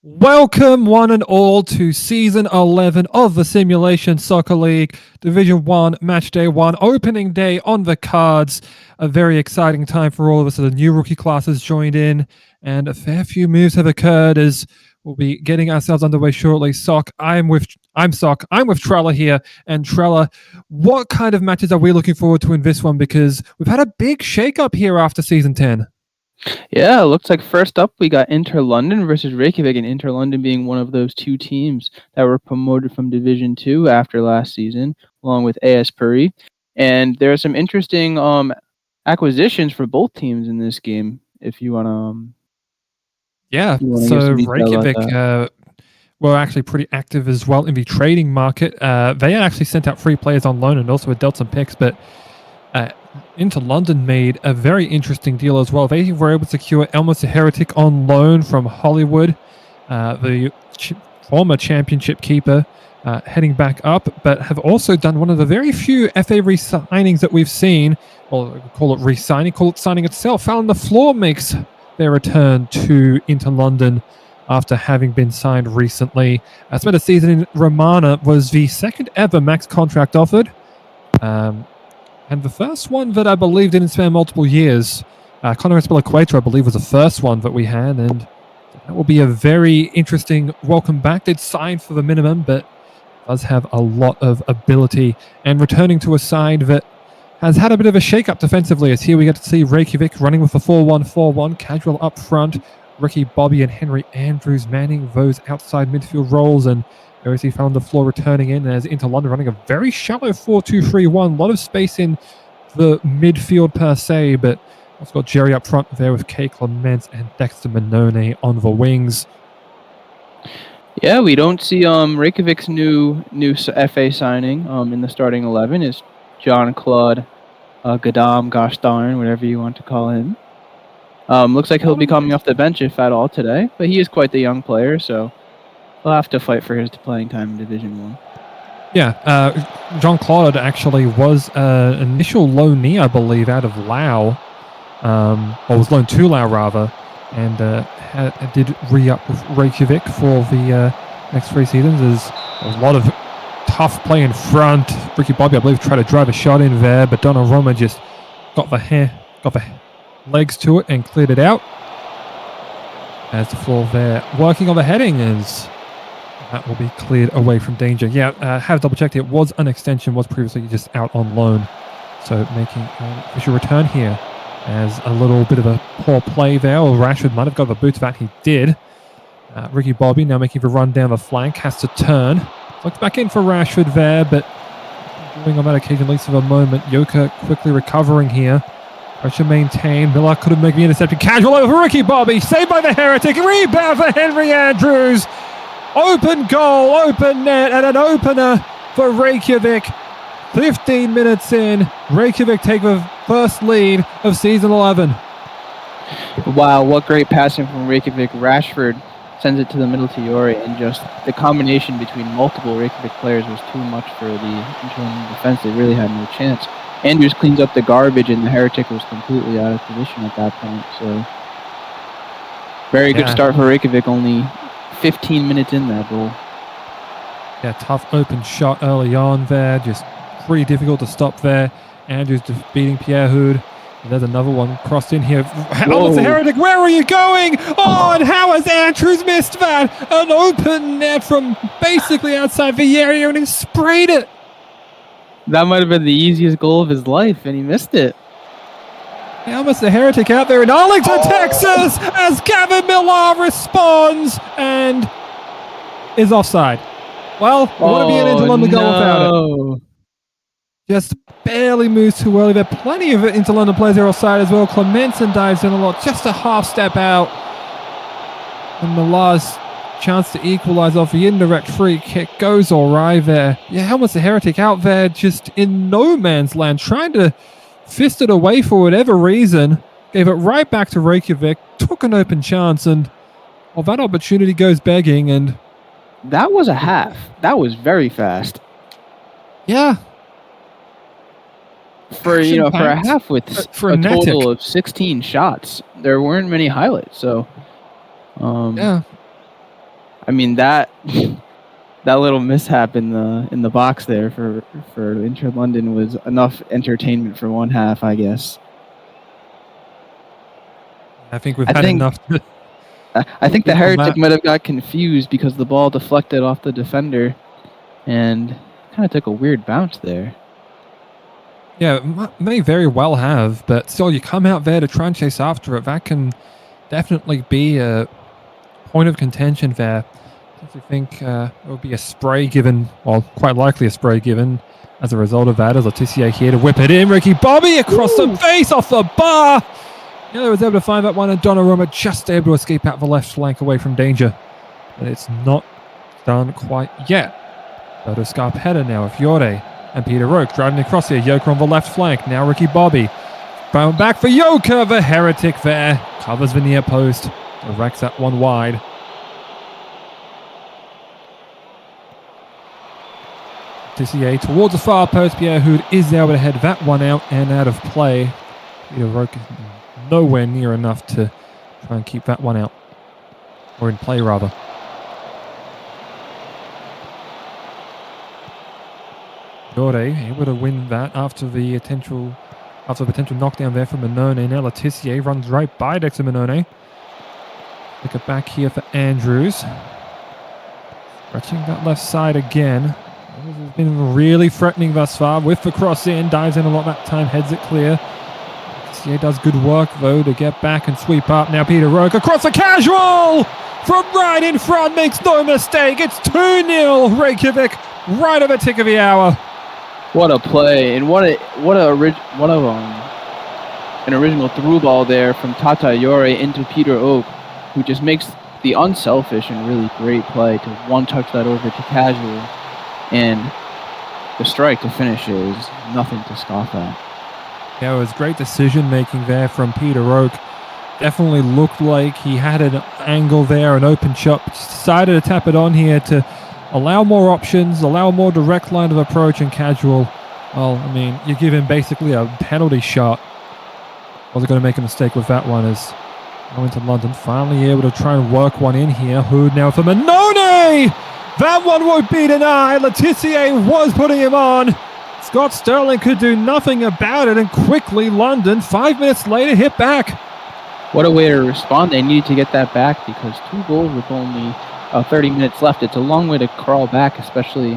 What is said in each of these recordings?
Welcome, one and all, to Season 11 of the Simulation Soccer League, Division 1, Matchday 1, opening day on the cards. A very exciting time for all of us as the new rookie class has joined in, and a fair few moves have occurred as we'll be getting ourselves underway shortly. I'm with Trella here, and Trella, what kind of matches are we looking forward to in this one? Because we've had a big shake-up here after Season 10. Yeah, it looks like first up we got Inter London versus Reykjavik, and Inter London being one of those two teams that were promoted from Division 2 after last season, along with A.S Paris. And there are some interesting acquisitions for both teams in this game, if you want to... So Reykjavik were actually pretty active as well in the trading market. They had actually sent out 3 players on loan and also had dealt some picks, but Inter London made a very interesting deal as well. They were able to secure Elmas the Heretic on loan from Hollywood, the former championship keeper, heading back up, but have also done one of the very few FA re-signings that we've seen, or call it re-signing, call it signing itself. Fallon the Floor makes their return to Inter London after having been signed recently. Spent a season in Romana, was the second ever max contract offered. And the first one that I believe didn't span multiple years. Conor Equator, I believe, was the first one that we had, and that will be a very interesting welcome back. Did sign for the minimum, but does have a lot of ability. And returning to a side that has had a bit of a shake-up defensively, as here we get to see Reykjavik running with a 4-1-4-1, casual up front. Ricky Bobby and Henry Andrews manning those outside midfield roles, and there is he found the floor returning in as Inter London running a very shallow 4-2-3-1. A lot of space in the midfield per se, but also got Jerry up front there with Kay Clements and Dexter Minone on the wings. Yeah, we don't see Reykjavik's new FA signing in the starting 11 is Jean-Claude Gadam, gosh darn, whatever you want to call him. Looks like he'll be coming off the bench if at all today, but he is quite the young player, so he'll have to fight for his playing time in Division 1. Yeah, Jean-Claude actually was an initial loanee, I believe, out of Lao, or was loaned to Lao rather, and did re-up with Reykjavik for the next 3 seasons. There's a lot of tough play in front. Ricky Bobby, I believe, tried to drive a shot in there, but Donnarumma just got the legs to it and cleared it out. As the floor there, working on the heading as that will be cleared away from danger. Yeah, have double-checked. It was an extension, was previously just out on loan. So making an official return here as a little bit of a poor play there. Or Rashford might have got the boot back. He did. Ricky Bobby now making the run down the flank. Has to turn. Looks back in for Rashford there, but doing on that occasion, at least for the moment. Yoka quickly recovering here. Pressure maintained. Miller couldn't make the interception. Casual over Ricky Bobby. Saved by the Heretic. Rebound for Henry Andrews. Open goal, open net, and an opener for Reykjavik. 15 minutes in, Reykjavik take the first lead of Season 11. Wow, what great passing from Reykjavik. Rashford sends it to the middle to Yori, and just the combination between multiple Reykjavik players was too much for the internal defense. They really had no chance. Andrews cleans up the garbage, and the Heretic was completely out of position at that point. So, very good start for Reykjavik, only 15 minutes in that goal. Yeah, tough open shot early on there. Just pretty difficult to stop there. Andrews beating Pierre Hood. And there's another one crossed in here. Oh, it's a Heretic. Where are you going? Oh, and how has Andrews missed that? An open net from basically outside the area, and he sprayed it. That might have been the easiest goal of his life, and he missed it. Almost a Heretic out there in Arlington, Texas, as Gavin Millar responds and is offside. Well, it wouldn't be an Inter London goal without it. Just barely moves too early. There are plenty of Inter London players there offside as well. Clemenson dives in a lot, just a half step out. And Millar's chance to equalise off the indirect free kick goes all right there. Yeah, almost a Heretic out there just in no man's land, trying to fist it away for whatever reason, gave it right back to Reykjavik, took an open chance, and that opportunity goes begging. And that was a half. That was very fast. Yeah. For a half with a total of 16 shots, there weren't many highlights. So, yeah. I mean that little mishap in the box there for Inter London was enough entertainment for one half, I guess. I think we've had enough. I think the Heretic might have got confused because the ball deflected off the defender and kind of took a weird bounce there. Yeah, may very well have, but still, you come out there to try and chase after it. That can definitely be a point of contention there. I think there will be a spray given, well, quite likely a spray given as a result of that, as Letitia here to whip it in. Ricky Bobby across the face off the bar. Yeah, they was able to find that one, and Donnarumma just able to escape out the left flank away from danger. But it's not done quite yet. Bodo Scarpetta now with Fiore and Peter Roque driving across here. Yoker on the left flank. Now Ricky Bobby. Bound back for Yoker. The Heretic there. Covers the near post. Directs that one wide. Tissier towards the far post. Pierre Hood is able to head that one out and out of play. Peter Roque is nowhere near enough to try and keep that one out. Or in play, rather. Fiore able to win that after the potential knockdown there from Minone. Now Letitia runs right by Dexter Minone. Pick it back here for Andrews. Stretching that left side again. Andrews has been really threatening thus far with the cross in. Dives in a lot that time, heads it clear. Letitia does good work though to get back and sweep up. Now Peter Roque across the casual! From right in front, makes no mistake. It's 2-0 Reykjavik, right at the tick of the hour. What a play, and an original through ball there from Tata Iore into Peter Oak, who just makes the unselfish and really great play to one-touch that over to Casual, and the strike to finish is nothing to scoff at. Yeah, it was great decision-making there from Peter Oak. Definitely looked like he had an angle there, an open shot, but decided to tap it on here to allow more options, allow more direct line of approach, and Casual, well, I mean, you give him basically a penalty shot. Wasn't going to make a mistake with that one as going to London. Finally able to try and work one in here. Hood now for Minone! That one won't be denied. Letitia was putting him on. Scott Sterling could do nothing about it, and quickly London, 5 minutes later, hit back. What a way to respond. They needed to get that back because 2 goals with only 30 minutes left. It's a long way to crawl back, especially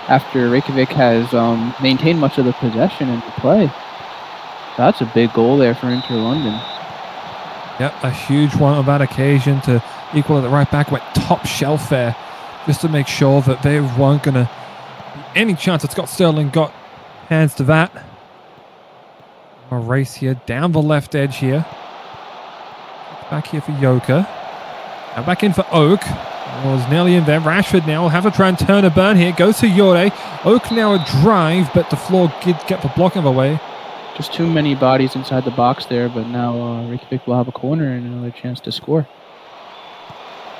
after Reykjavik has maintained much of the possession and the play. So that's a big goal there for Inter London. Yep, a huge one on that occasion to equal it. The right back went top shelf there just to make sure that they weren't going to be any chance that Scott Sterling got hands to that. A race here down the left edge here. Back here for Yoker. Now back in for Oak. Was nearly in there. Rashford now will have to try and turn a burn here. Goes to Yore. Oak now a drive, but the floor did get the block of the way. Just too many bodies inside the box there, but now Reykjavik will have a corner and another chance to score.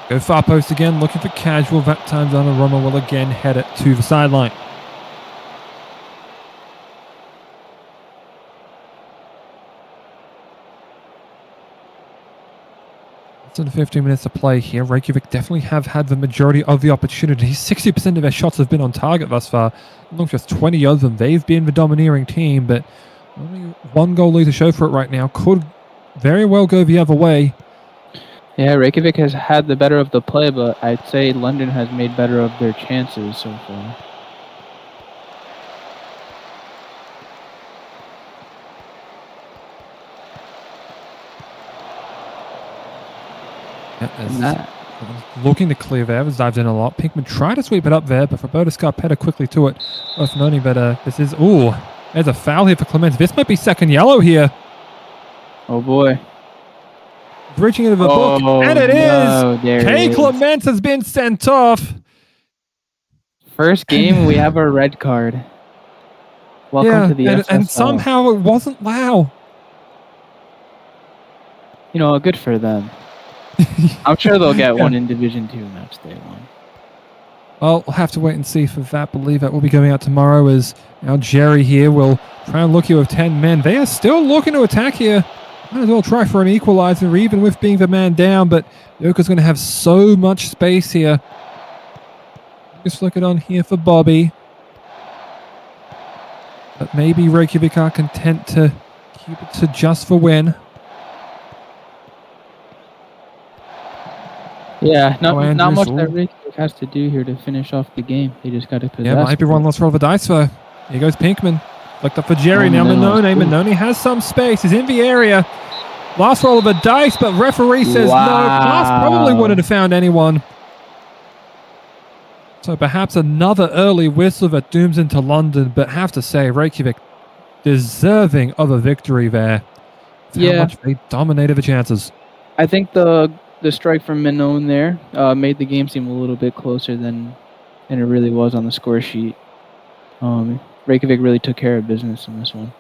Go far post again, looking for Casual. That time Donnarumma will again head it to the sideline. Less than 15 minutes to play here. Reykjavik definitely have had the majority of the opportunities. 60% of their shots have been on target thus far. Not just 20 of them. They've been the domineering team, but only 1 goal lead to show for it right now. Could very well go the other way. Yeah, Reykjavik has had the better of the play, but I'd say London has made better of their chances so far. Looking to clear there, as dives in a lot. Pinkman tried to sweep it up there, but Roberto Scarpetta quickly to it. Worth noting, but this is... Ooh, there's a foul here for Clements. This might be second yellow here. Oh, boy. Reaching into the book, and it is! Kay Clements has been sent off. First game, we have a red card. Welcome to the SSL. And somehow it wasn't Lau. You know, good for them. I'm sure they'll get one in Division 2 Matchday 1. Well, we'll have to wait and see for that. Believe that will be going out tomorrow as now Jerry here will try and look here with 10 men. They are still looking to attack here. Might as well try for an equalizer, even with being the man down, but Joker's going to have so much space here. Just flick it on here for Bobby. But maybe Reykjavik are content to keep it to just for win. Yeah, not much that Reykjavik has to do here to finish off the game. They just got to possess. Yeah, might be one last roll of the dice for. Here goes Pinkman. Flicked up for Jerry. Now Manone. Manone has some space. He's in the area. Last roll of a dice, but referee says no. Pass probably wouldn't have found anyone. So perhaps another early whistle that dooms into London, but have to say, Reykjavik deserving of a victory there. How much they dominated the chances. I think the strike from Manone there made the game seem a little bit closer than it really was on the score sheet. Reykjavik really took care of business in this one.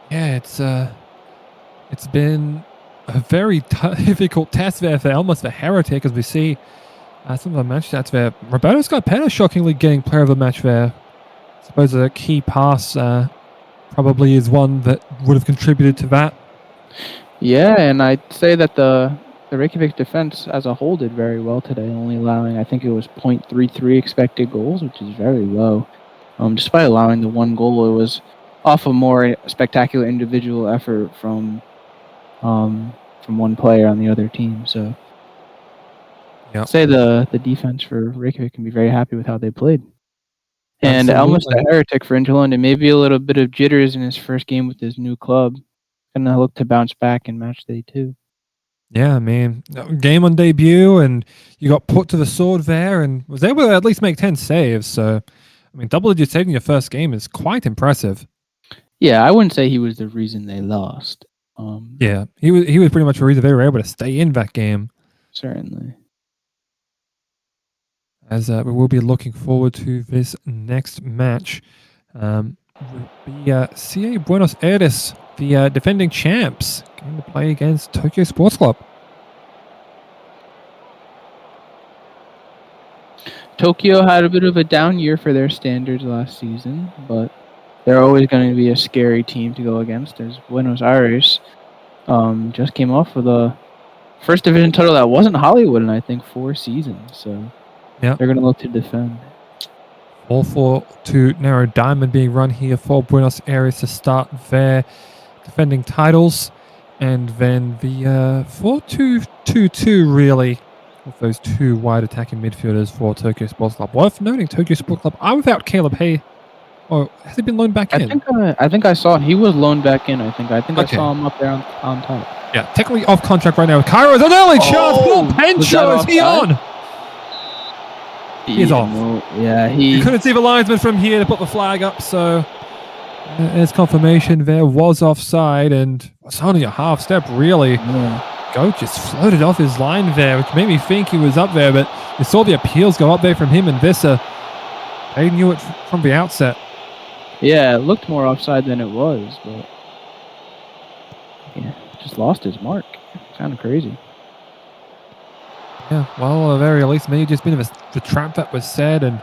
Yeah, it's been a very difficult test there for almost the Heretic, as we see some of the match stats there. Roberto Scarpetta shockingly getting player of the match there. I suppose a key pass probably is one that would have contributed to that. Yeah, and I'd say that the Reykjavik defense as a whole did very well today, only allowing, I think it was 0.33 expected goals, which is very low. Despite allowing the one goal, it was off a more spectacular individual effort from one player on the other team. So I'd say the defense for Reykjavik can be very happy with how they played. And almost a Heretic for London, maybe a little bit of jitters in his first game with his new club. Gonna look to bounce back in Matchday too. Yeah, I mean, game on debut, and you got put to the sword there, and was able to at least make 10 saves. So, I mean, double-digit save in your first game is quite impressive. Yeah, I wouldn't say he was the reason they lost. Yeah, he was pretty much the reason they were able to stay in that game. Certainly. As we will be looking forward to this next match. The C.A Buenos Aires, the defending champs, going to play against Tokyo Sports Club. Tokyo had a bit of a down year for their standards last season, but they're always going to be a scary team to go against. As Buenos Aires just came off with a first division title that wasn't Hollywood in, I think, 4 seasons. So they're going to look to defend. 4-4-2 narrow diamond being run here for Buenos Aires to start their defending titles. And then the 4-2-2-2 really with those 2 wide attacking midfielders for Tokyo Sports Club. Worth noting, Tokyo Sports Club are without Caleb Hay. Or has he been loaned back in? I think I saw he was loaned back in. I think I saw him up there on top. Yeah, technically off contract right now. Cairo is an early chance. Paul Pencho, is he on? He's off. He couldn't see the linesman from here to put the flag up, so there's confirmation there was offside, and it's only a half step, really. Goat just floated off his line there, which made me think he was up there, but you saw the appeals go up there from him and Visser. They knew it from the outset. Yeah, it looked more offside than it was, but yeah, just lost his mark. Kind of crazy. Yeah, well, at the very least, maybe just been the trap that was said and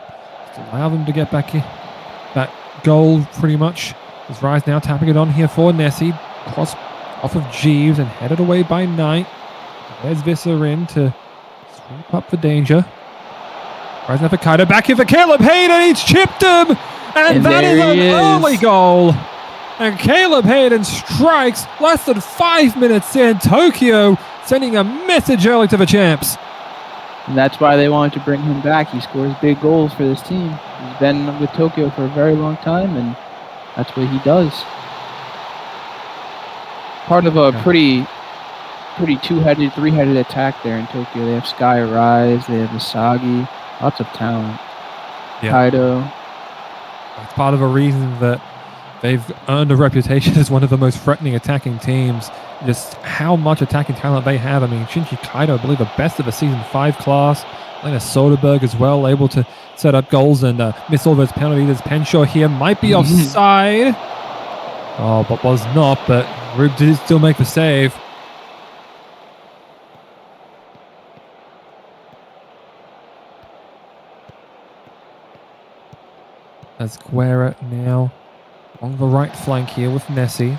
allow them to get back here. That goal, pretty much. Is Rise now tapping it on here for Nessie. Cross off of Jeeves and headed away by Knight. There's Visser in to sweep up the danger. Rise now for Kaido. Back here for Caleb Hayden. He's chipped him. And that is an early goal. And Caleb Hayden strikes less than 5 minutes in. Tokyo sending a message early to the champs. And that's why they wanted to bring him back. He scores big goals for this team. He's been with Tokyo for a very long time, and that's what he does. Part of a pretty two-headed, three-headed attack there in Tokyo. They have Sky Rise, they have Asagi, lots of talent. Kaido. That's part of a reason that they've earned a reputation as one of the most threatening attacking teams. Just how much attacking talent they have. I mean, Shinji Kaido, I believe, the best of the Season 5 class. Lena Soderberg as well, able to set up goals and miss all those penalties. Penshaw here might be offside. Oh, but was not, but Rube did still make the save. As Guerra now On the right flank here with Nessie.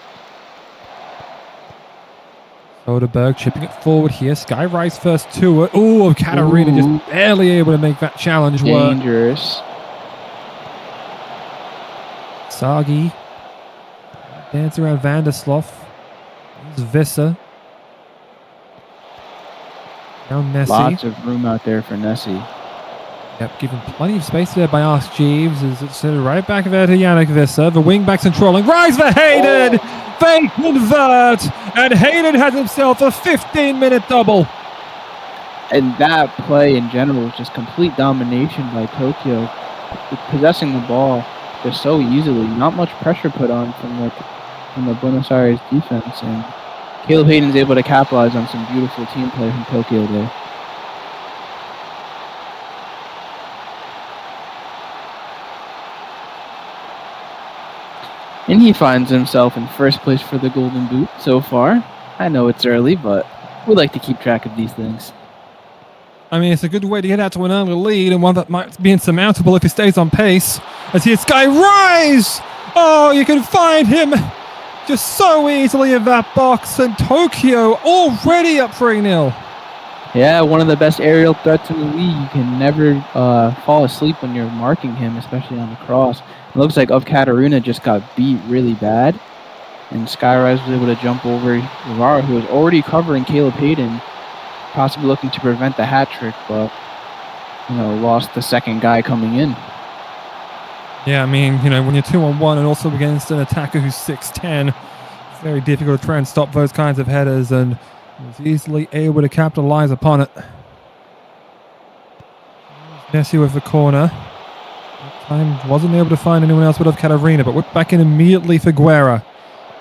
Soderberg chipping it forward here. Skyrise first to it. Oh, Catalunya just barely able to make that challenge work. Dangerous. Sagi. Dance around Vandersloot. There's Visser. Now Nessie. Lots of room out there for Nessie. Yep, given plenty of space there by Ask Jeeves. As it's right back there to Yannick Visser. The wing backs controlling. Rise for Hayden! They convert! And Hayden has himself a 15-minute double. And that play in general was just complete domination by Tokyo. Possessing the ball just so easily. Not much pressure put on from the Buenos Aires defense. And Caleb Hayden's able to capitalize on some beautiful team play from Tokyo there. And he finds himself in first place for the Golden Boot so far. I know it's early, but we like to keep track of these things. I mean, it's a good way to get out to an early lead, and one that might be insurmountable if he stays on pace. As he hits Skyrise! Oh, you can find him just so easily in that box, and Tokyo already up 3-0. Yeah, one of the best aerial threats in the league. You can never fall asleep when you're marking him, especially on the cross. It looks like Catalunya just got beat really bad, and Skyrise was able to jump over Rivara, who was already covering Caleb Hayden, possibly looking to prevent the hat trick, but lost the second guy coming in. Yeah, I mean, when you're 2-on-1 and also against an attacker who's 6'10", it's very difficult to try and stop those kinds of headers, and was easily able to capitalize upon it. Nessie with the corner. That time wasn't able to find anyone else but Catalunya, but whipped back in immediately for Guerra.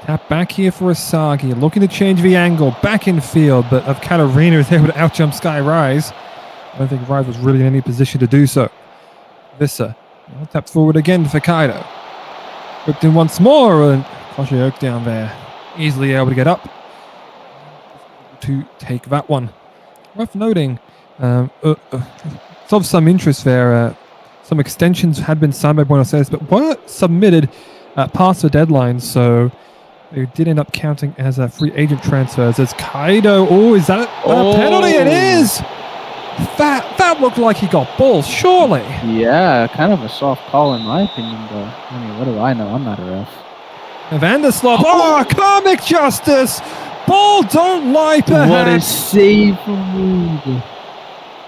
Tap back here for Asagi, looking to change the angle, back in field, but Catalunya is able to outjump Skyrise. I don't think Rise was really in any position to do so. Visser, tapped forward again for Kaido. Whipped in once more, and Koshe Oak down there. Easily able to get up to take that one. Worth noting, it's of some interest there. Some extensions had been signed by Buenos Aires, but weren't submitted past the deadline, so they did end up counting as free agent transfers. As Kaido, is that a penalty? It is! That looked like he got balls, surely. Yeah, kind of a soft call in my opinion, but I mean, what do I know? I'm not a ref. Vandersloot, comic justice! Ball don't lie, perhaps. What a save from Rude.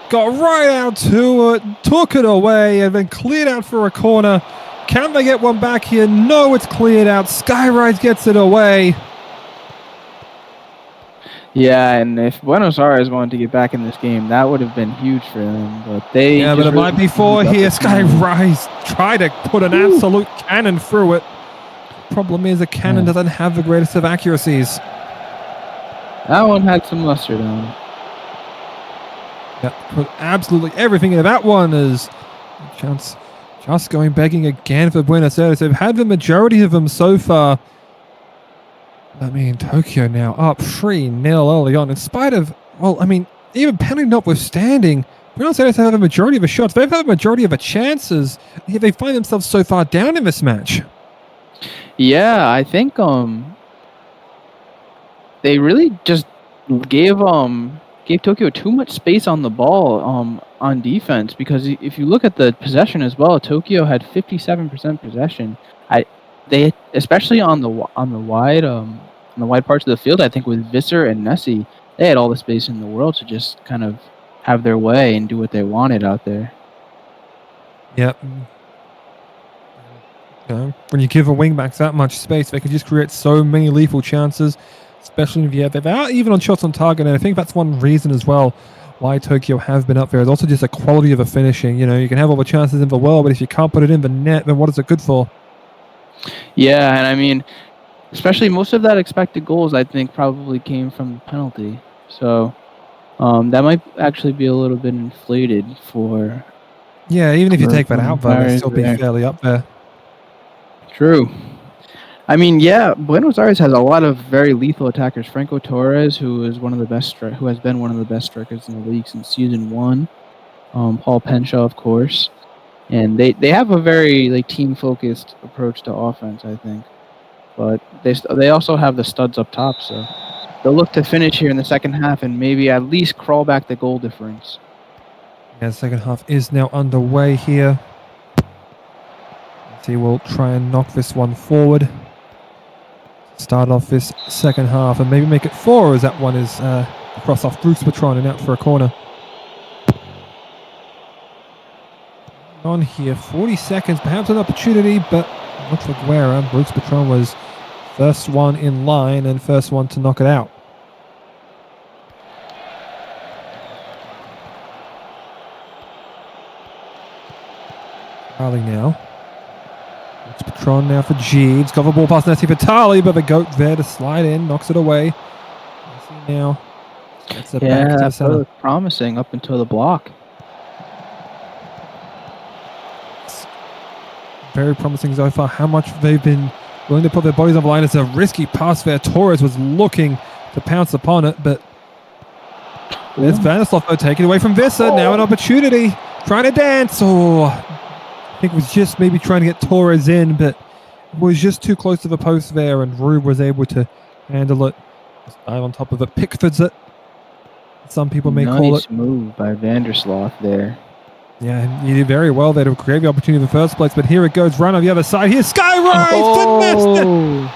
Got right out to it, took it away, and then cleared out for a corner. Can they get one back here? No, it's cleared out. Skyrise gets it away. Yeah, and if Buenos Aires wanted to get back in this game, that would have been huge for them. But they but it might be four here. Skyrise tried to put an absolute cannon through it. Problem is, the cannon doesn't have the greatest of accuracies. That one had some mustard on it. Yeah, put absolutely everything into that one. Is chance just going begging again for Buenos Aires. They've had the majority of them so far. I mean, Tokyo now up 3-0 early on. In spite of, even penalty notwithstanding, Buenos Aires have a majority of the shots. They've had a majority of the chances. They find themselves so far down in this match. Yeah, I think they really just gave Tokyo too much space on the ball on defense, because if you look at the possession as well, Tokyo had 57% possession. They especially on the wide parts of the field, I think with Visser and Nessie, they had all the space in the world to just kind of have their way and do what they wanted out there. Yep. When you give a wingbacks that much space, they can just create so many lethal chances, especially if they're out even on shots on target. And I think that's one reason as well why Tokyo have been up there. It's also just the quality of the finishing. You can have all the chances in the world, but if you can't put it in the net, then what is it good for? Yeah, and I mean, especially most of that expected goals, I think, probably came from the penalty. So that might actually be a little bit inflated for... Yeah, even if you take that out, though, they'll still be fairly up there. True. I mean, yeah, Buenos Aires has a lot of very lethal attackers. Franco Torres, who has been one of the best strikers in the league since season 1. Paul Penshaw, of course. And they have a very team-focused approach to offense, I think. but they also have the studs up top, so they'll look to finish here in the second half and maybe at least crawl back the goal difference. Yeah, the second half is now underway here. He will try and knock this one forward. Start off this second half and maybe make it 4 as that one is cross off Brooks Patron and out for a corner. On here, 40 seconds, perhaps an opportunity, but not for Guerra. Brooks Patron was first one in line and first one to knock it out. Tali now. It's Patron now for Jeeves. Got the ball past Nessie for Tali, but the goat there to slide in, knocks it away. Now gets it back to the center. That was promising up until the block. It's very promising so far. How much they've been willing to put their bodies on the line. It's a risky pass there. Torres was looking to pounce upon it, but there's Vanislav though taken away from Visser. Now an opportunity. Trying to dance. I think it was just maybe trying to get Torres in, but it was just too close to the post there, and Rube was able to handle it. Just dive on top of it. Pickfords it. Some people may call it. Nice move by Vandersloot there. Yeah, he did very well there to create the opportunity in the first place, but here it goes. Run on the other side. Here's Skyrise!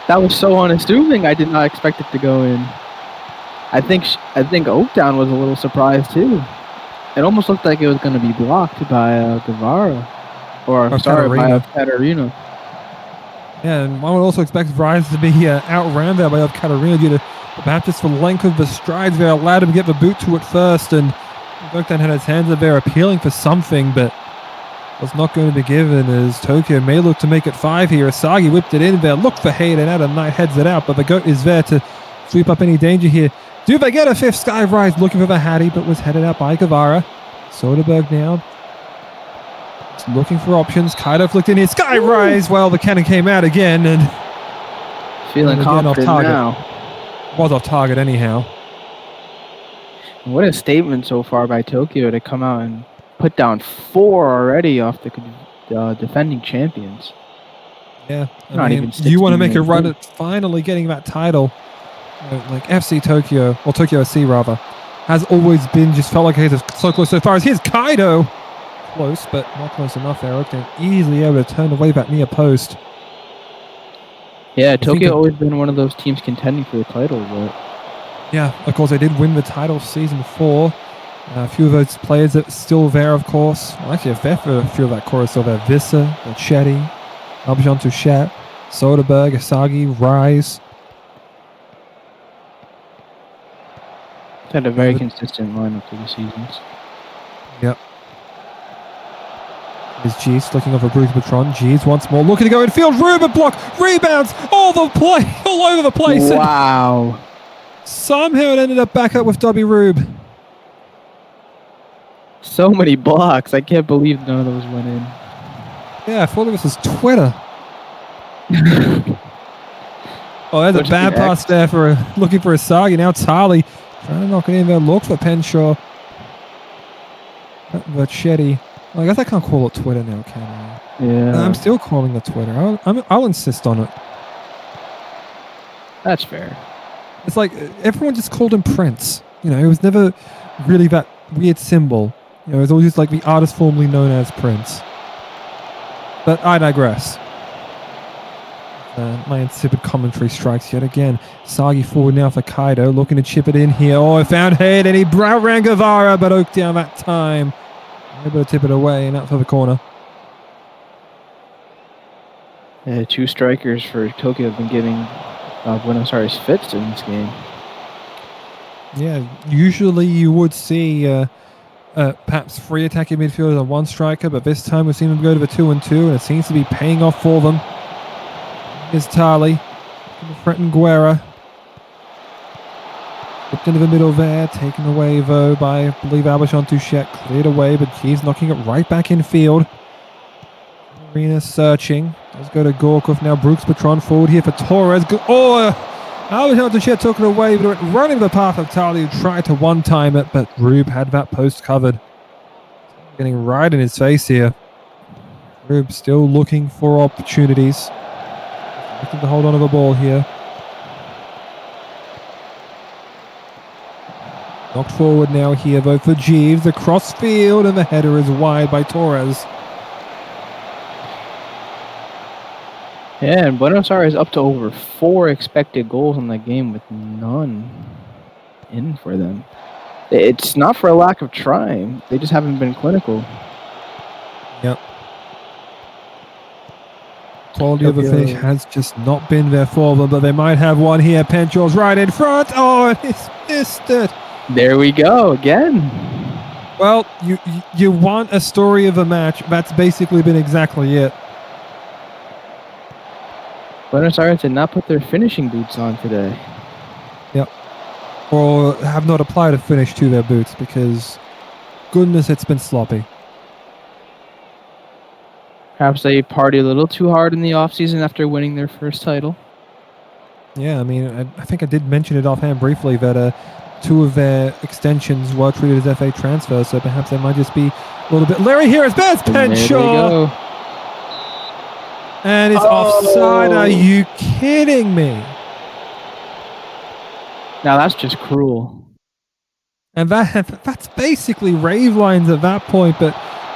That was so unassuming. I did not expect it to go in. I think Oaktown was a little surprised too. It almost looked like it was going to be blocked by Guevara. Or by Katarina. Yeah, and one would also expect Rise to be outran there by Katarina due to perhaps just the length of the strides there allowed him to get the boot to it first, and Oaktown had his hands up there appealing for something, but was not going to be given as Tokyo may look to make it 5 here. Asagi whipped it in there, looked for Hayden, Adam Knight heads it out, but the goat is there to sweep up any danger here. Do they get a 5th? Skyrise looking for the Hattie, but was headed out by Guevara. Soderberg now. Just looking for options. Kaido flicked in here. Skyrise! Well, the cannon came out again, and feeling confident now. Was off target anyhow. What a statement so far by Tokyo to come out and put down 4 already off the defending champions. Yeah, you want to make a run at finally getting that title. Like FC Tokyo, or Tokyo SC rather, has always been just felt like it's so close so far. As here's Kaido, close but not close enough there. Oaktown easily able to turn away that near post. Yeah, Tokyo always been one of those teams contending for the title, but yeah, of course they did win the title season 4. A few of those players that are still there, of course. Well, actually, a few of that core is still there. Visser, Chetty, Abjan Touchet, Soderberg, Asagi, Rise. Had a very consistent lineup through the seasons. Yep. Is Jeeves looking over Bruce Patron. Jeeves once more looking to go in field. Ruben block, rebounds, all over the place. Wow. Somehow it ended up back up with W. Rube. So many blocks. I can't believe none of those went in. Yeah, I thought this was Twitter. There's a bad pass there for looking for Asagi. Now Tali trying to knock it in there. Look for Penshaw. Verchetti. Well, I guess I can't call it Twitter now, can I? Yeah. I'm still calling it Twitter. I'll insist on it. That's fair. It's like everyone just called him Prince. It was never really that weird symbol. It was always like the artist formerly known as Prince. But I digress. My insipid commentary strikes yet again. Sagi forward now for Kaido, looking to chip it in here. I found Head, and he outran Guevara, but Oaktown that time. Able to tip it away and out for the corner. Yeah, 2 strikers for Tokyo have been giving Buenos Aires fits in this game. Yeah, usually you would see perhaps 3 attacking midfielders and 1 striker, but this time we've seen them go to the 2-2, and it seems to be paying off for them. Here's Tali, threaten Guerra. Flipped into the middle there, taken away though by, I believe, Abishon Touchet. Cleared away, but he's knocking it right back in field. Arena searching. Let's go to Gorkov now. Brooks Patron forward here for Torres. Abishon Touchet took it away, but it went running the path of Tali, who tried to one-time it, but Rube had that post covered. Getting right in his face here. Rube still looking for opportunities. Looking to hold on to the ball here. Knocked forward now here, though, for Jeeves. The crossfield, and the header is wide by Torres. Yeah, and Buenos Aires up to over 4 expected goals in the game with none in for them. It's not for a lack of trying. They just haven't been clinical. Yep. Quality of the finish has just not been there for them, but they might have one here. Penchos right in front. Oh, and he's missed it. There we go again. Well, you want a story of a match. That's basically been exactly it. Buenos Aires did not put their finishing boots on today. Yep. Or have not applied a finish to their boots because, goodness, it's been sloppy. Perhaps they party a little too hard in the offseason after winning their first title. Yeah, I mean, I think I did mention it offhand briefly that 2 of their extensions were treated as FA transfers, so perhaps they might just be a little bit... Larry here is best Penshaw! And it's offside. Are you kidding me? Now that's just cruel. And that's basically rave lines at that point, but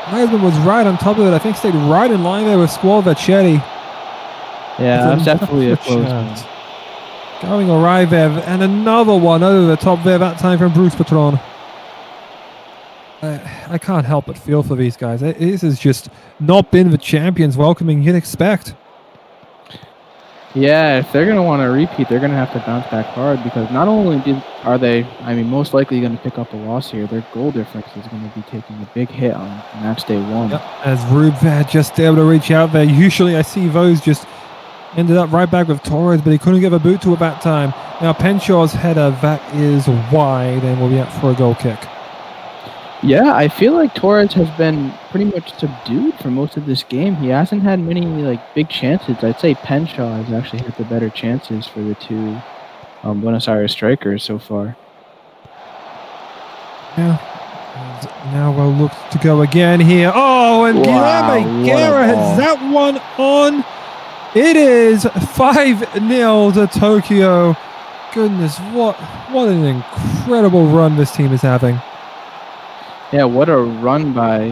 Heisman was right on top of it. I think stayed right in line there with Squall Vecchetti. Yeah, that's definitely a close one. Going alright there, and another one over the top there, that time from Bruce Patron. I can't help but feel for these guys. This has just not been the champions welcoming you'd expect. Yeah, if they're going to want to repeat, they're going to have to bounce back hard because not only are they, most likely going to pick up a loss here, their goal difference is going to be taking a big hit on match day 1. Yep, as Rube there just able to reach out there. Usually I see those just ended up right back with Torres, but he couldn't give a boot to it that time. Now Penshaw's header, that is wide and will be out for a goal kick. Yeah, I feel like Torres has been pretty much subdued for most of this game. He hasn't had many big chances. I'd say Penshaw has actually had the better chances for the 2 Buenos Aires strikers so far. Yeah. And now we'll look to go again here. Oh, and Guilherme Guerra has that one on. It is 5-0 to Tokyo. Goodness, what an incredible run this team is having. Yeah, what a run by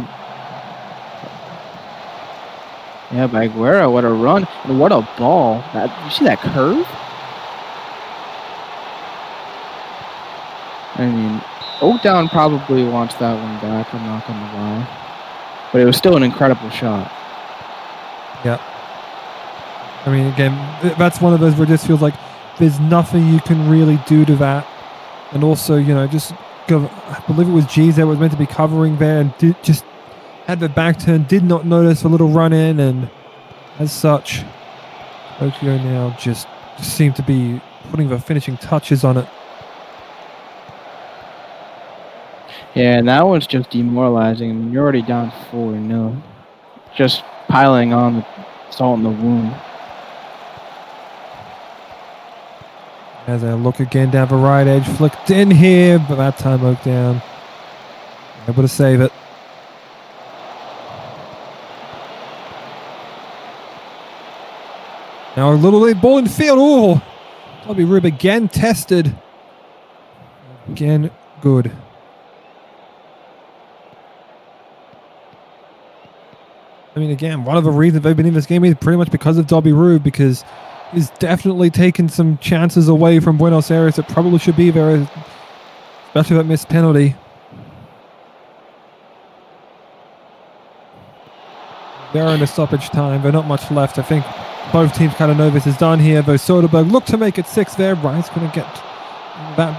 Guerra. What a run. And what a ball. You see that curve? I mean, Oakdown probably wants that one back, I'm not going to lie. But it was still an incredible shot. Yeah. I mean, again, that's one of those where it just feels like there's nothing you can really do to that. And also, just... I believe it was G's that was meant to be covering there and just had the back turn, did not notice a little run in, and as such, Tokyo now just seemed to be putting the finishing touches on it. Yeah, and that one's just demoralizing. I mean, you're already down 4-0. Just piling on the salt in the wound. As I look again down the right edge, flicked in here, but that time Oakdown able to save it. Now a little late ball in field. Oh, Bobby Rube again tested. Again, good. I mean, again, one of the reasons they've been in this game is pretty much because of Dobby Rube, because he's definitely taken some chances away from Buenos Aires that probably should be there, especially that missed penalty. They're in a stoppage time. There's not much left. I think both teams kind of know this is done here, though Soderberg looked to make it 6 there. Bryce couldn't get that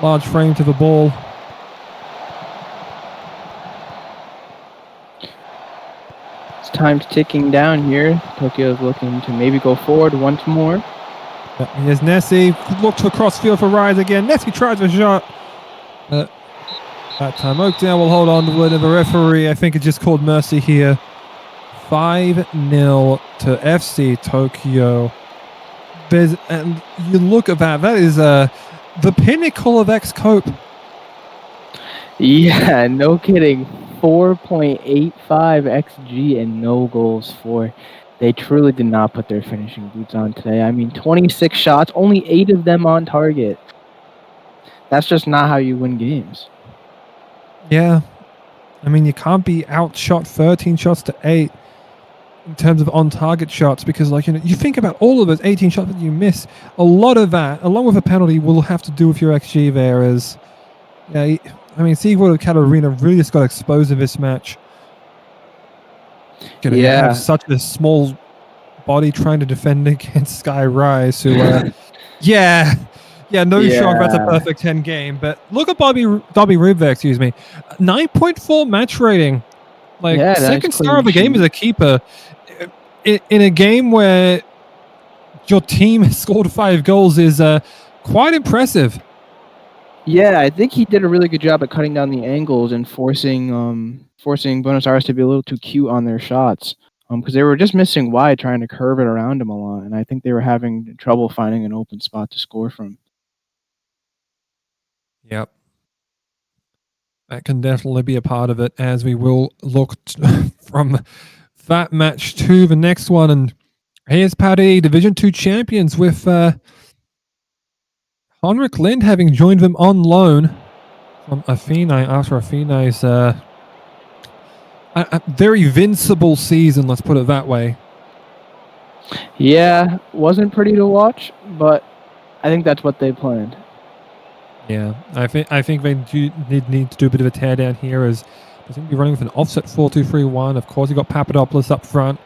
large frame to the ball. Time's ticking down here. Tokyo's looking to maybe go forward once more. Here's Nessie. Looked for crossfield for Rise again. Nessie tries a shot. That time Oakdown will hold on to it. The referee, I think, it just called mercy here. 5-0 to FC Tokyo. And you look at that. That is the pinnacle of X-Cope. Yeah, no kidding. 4.85 XG and no goals for. They truly did not put their finishing boots on today. I mean, 26 shots, only 8 of them on target. That's just not how you win games. Yeah. I mean, you can't be outshot 13 shots to 8 in terms of on-target shots because, like, you think about all of those 18 shots that you miss. A lot of that, along with a penalty, will have to do with your XG there. As, I mean, C.F Catalunya really just got exposed in this match. You have such a small body trying to defend against Sky Rise, who, no shock that's a perfect 10 game. But look at Dobby Rube there, 9.4 match rating. Like, second star of the game as a keeper in a game where your team has scored 5 goals is quite impressive. Yeah, I think he did a really good job at cutting down the angles and forcing Buenos Aires to be a little too cute on their shots. Because they were just missing wide, trying to curve it around him a lot, and I think they were having trouble finding an open spot to score from. Yep. That can definitely be a part of it, as we will look from that match to the next one. And A.S Paris, Division 2 champions, with Henrik Lind having joined them on loan from Athena after Athena's a very vincible season, let's put it that way. Yeah, wasn't pretty to watch, but I think that's what they planned. Yeah, I think they do need to do a bit of a teardown here, as they seem to be running with an offset 4-2-3-1. Of course, you got Papadopoulos up front,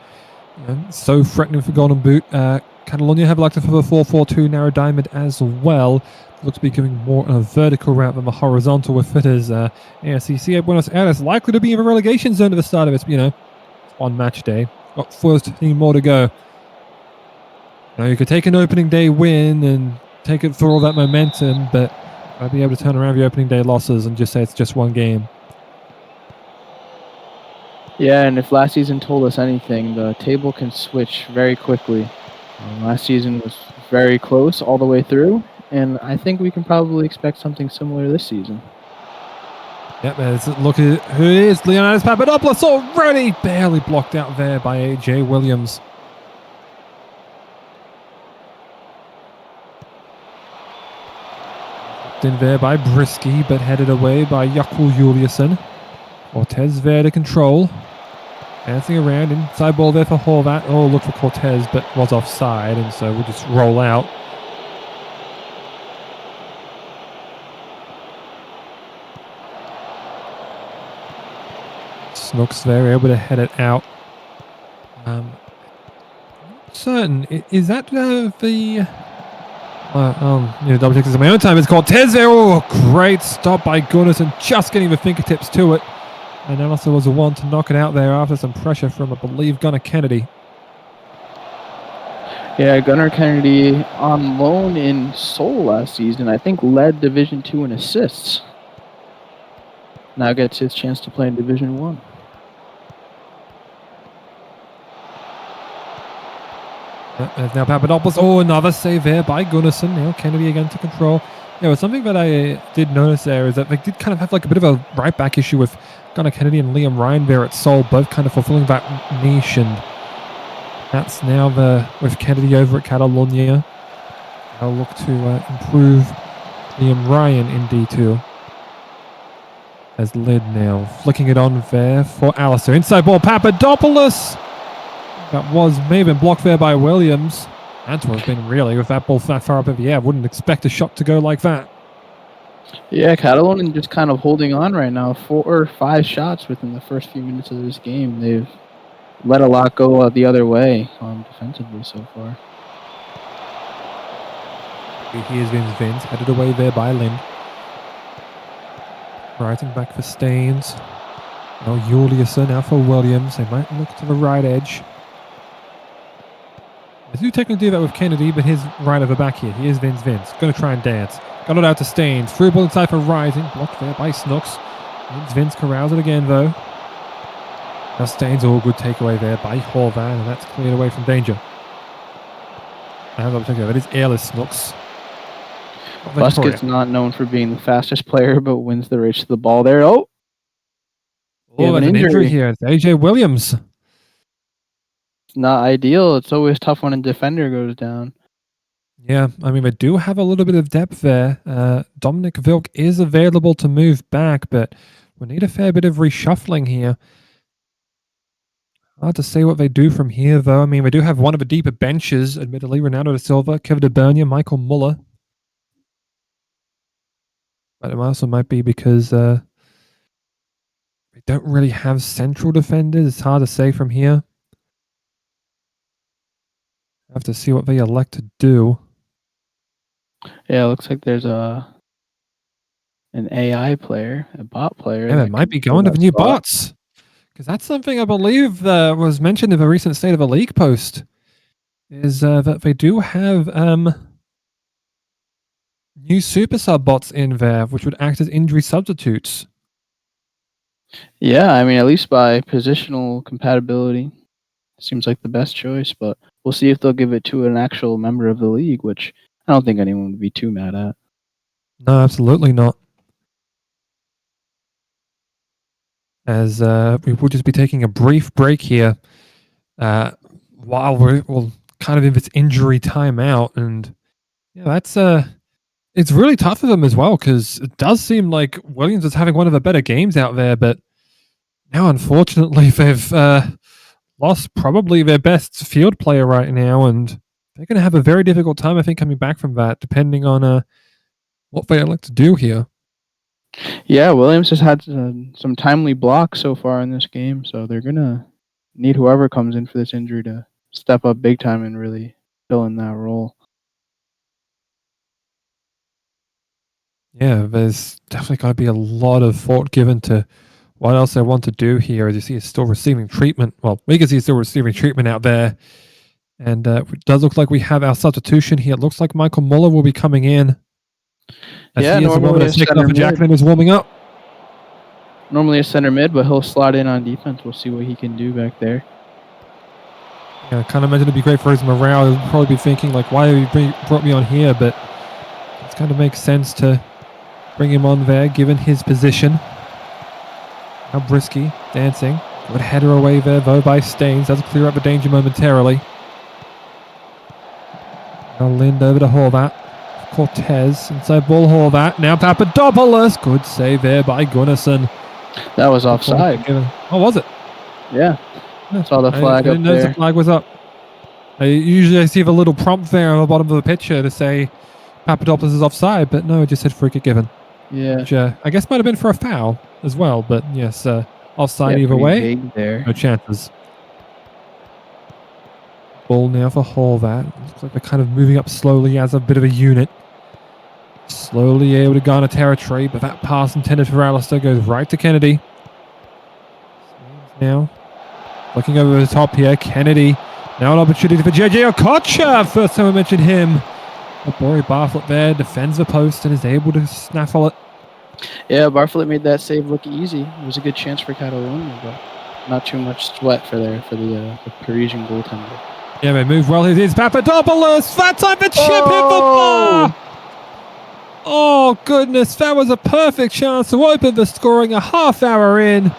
so threatening for Golden Boot. Catalunya have elected for the 4-4-2 narrow diamond as well. Looks to be going more on a vertical route than the horizontal with it, as C.F Buenos Aires likely to be in the relegation zone at the start of it. It's on match day. Got 14 more to go. You could take an opening day win and take it through all that momentum, but I'd be able to turn around the opening day losses and just say it's just one game. Yeah, and if last season told us anything, the table can switch very quickly. Last season was very close all the way through, and I think we can probably expect something similar this season. Yep, look at who it is. Leonidas Papadopoulos already barely blocked out there by A.J. Williams. In there by Brisky, but headed away by Jakul Juliusson. Cortez there to control. Dancing around, inside ball there for Horvat. Oh, look for Cortez, but was offside, and so we'll just roll out. Snooks there, able to head it out. Certain, is that the... double check this in my own time. It's Cortez there. Oh, great stop by Gunners and just getting the fingertips to it. And also was the one to knock it out there after some pressure from, I believe, Gunnar Kennedy. Yeah, Gunnar Kennedy on loan in Seoul last season, I think led Division 2 in assists. Now gets his chance to play in Division 1. There's now Papadopoulos. Oh, another save there by Gunnarsson. Now Kennedy again to control. Yeah, well, something that I did notice there is that they did kind of have like a bit of a right-back issue with Gunnar Kennedy and Liam Ryan there at Seoul, both kind of fulfilling that niche, and that's now with Kennedy over at Catalunya. I'll look to improve Liam Ryan in D2. As Lid now flicking it on there for Alistair. Inside ball, Papadopoulos. That may have been blocked there by Williams. That's what it's been really, with that ball that far up in the air. Wouldn't expect a shot to go like that. Yeah, Catalunya just kind of holding on right now. 4 or 5 shots within the first few minutes of this game. They've let a lot go the other way defensively so far. Here's Vince, headed away there by Lind. Rising back for Staines. Now Juliusson, now for Williams. They might look to the right edge. They do technically do that with Kennedy, but his right over back here. Here's Vince. Going to try and dance. Got it out to Staines. Through ball inside for Rising. Blocked there by Snooks. Vince corrals it again, though. Now Staines, all good takeaway there by Horvat, and that's cleared away from danger. That is airless Snooks. Busquets not known for being the fastest player, but wins the race to the ball there. Oh, there's an injury here. It's A.J. Williams. not ideal. It's always tough when a defender goes down. Yeah, I mean, we do have a little bit of depth there. Dominic Vilk is available to move back, but we need a fair bit of reshuffling here. Hard to say what they do from here, though. I mean, we do have one of the deeper benches, admittedly. Ronaldo da Silva, Kevin De Bruyne, Michael Muller. But it also might be because we don't really have central defenders. It's hard to say from here. I have to see what they elect to do. Yeah, it looks like there's an AI player, a bot player. Yeah, it might be going to the new bots. Because that's something I believe was mentioned in the recent State of the League post. Is that they do have new super sub bots in there, which would act as injury substitutes. Yeah, I mean, at least by positional compatibility, seems like the best choice. But we'll see if they'll give it to an actual member of the league, which I don't think anyone would be too mad at. No, absolutely not. As we will just be taking a brief break here while we're kind of in this injury timeout. And yeah, that's it's really tough for them as well, because it does seem like Williams is having one of the better games out there, but now unfortunately they've lost probably their best field player right now, and they're going to have a very difficult time, I think, coming back from that, depending on what they elect to do here. Yeah, Williams has had some timely blocks so far in this game, so they're going to need whoever comes in for this injury to step up big time and really fill in that role. Yeah, there's definitely got to be a lot of thought given to what else I want to do here. As you see, he's still receiving treatment. Well, we can see he's still receiving treatment out there. And it does look like we have our substitution here. It looks like Michael Muller will be coming in. As yeah, he is normally a taking off a jacket and is warming up. Normally a center mid, but he'll slot in on defense. We'll see what he can do back there. Yeah, I kind of imagine it'd be great for his morale. He'll probably be thinking, like, why have you brought me on here? But it kind of makes sense to bring him on there, given his position. Now Brisky dancing. Good header away there, though, by Staines. Does clear up the danger momentarily. Now Lind over to Horvat. Cortez inside ball, Horvat. Now Papadopoulos. Good save there by Gunnarsson. That was offside. Oh, was it? Yeah. I saw the flag I didn't know there. The flag was up. I see the little prompt there on the bottom of the picture to say Papadopoulos is offside, but no, it just said free kick given. Yeah. Which I guess might have been for a foul as well, but yes, offside either way. There. No chances. Ball now for Horvat. Looks like they're kind of moving up slowly as a bit of a unit. Slowly able to garner territory, but that pass intended for Alistair goes right to Kennedy. Now, looking over the top here, Kennedy. Now an opportunity for JJ Okocha. First time I mentioned him. But Bori Bartlett there defends the post and is able to snaffle it. Yeah, Bartlett made that save look easy. It was a good chance for Catalunya, but not too much sweat for the Parisian goaltender. Yeah, they move well. Here's Papadopoulos. That time the chip hit the bar. Oh, goodness. That was a perfect chance to open the scoring a half hour in,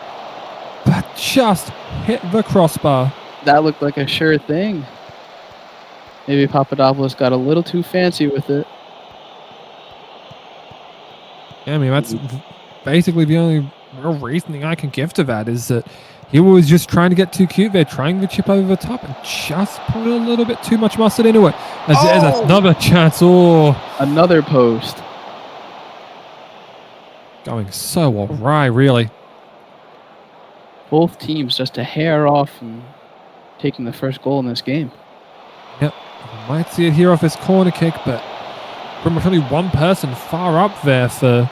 but just hit the crossbar. That looked like a sure thing. Maybe Papadopoulos got a little too fancy with it. Yeah, I mean, that's basically the only real reasoning I can give to that, is that he was just trying to get too cute there, trying to chip over the top and just put a little bit too much mustard into it. There's another chance. Oh, another post. Going so awry, really. Both teams just a hair off from taking the first goal in this game. Yep, we might see it here off his corner kick, but pretty much only one person far up there for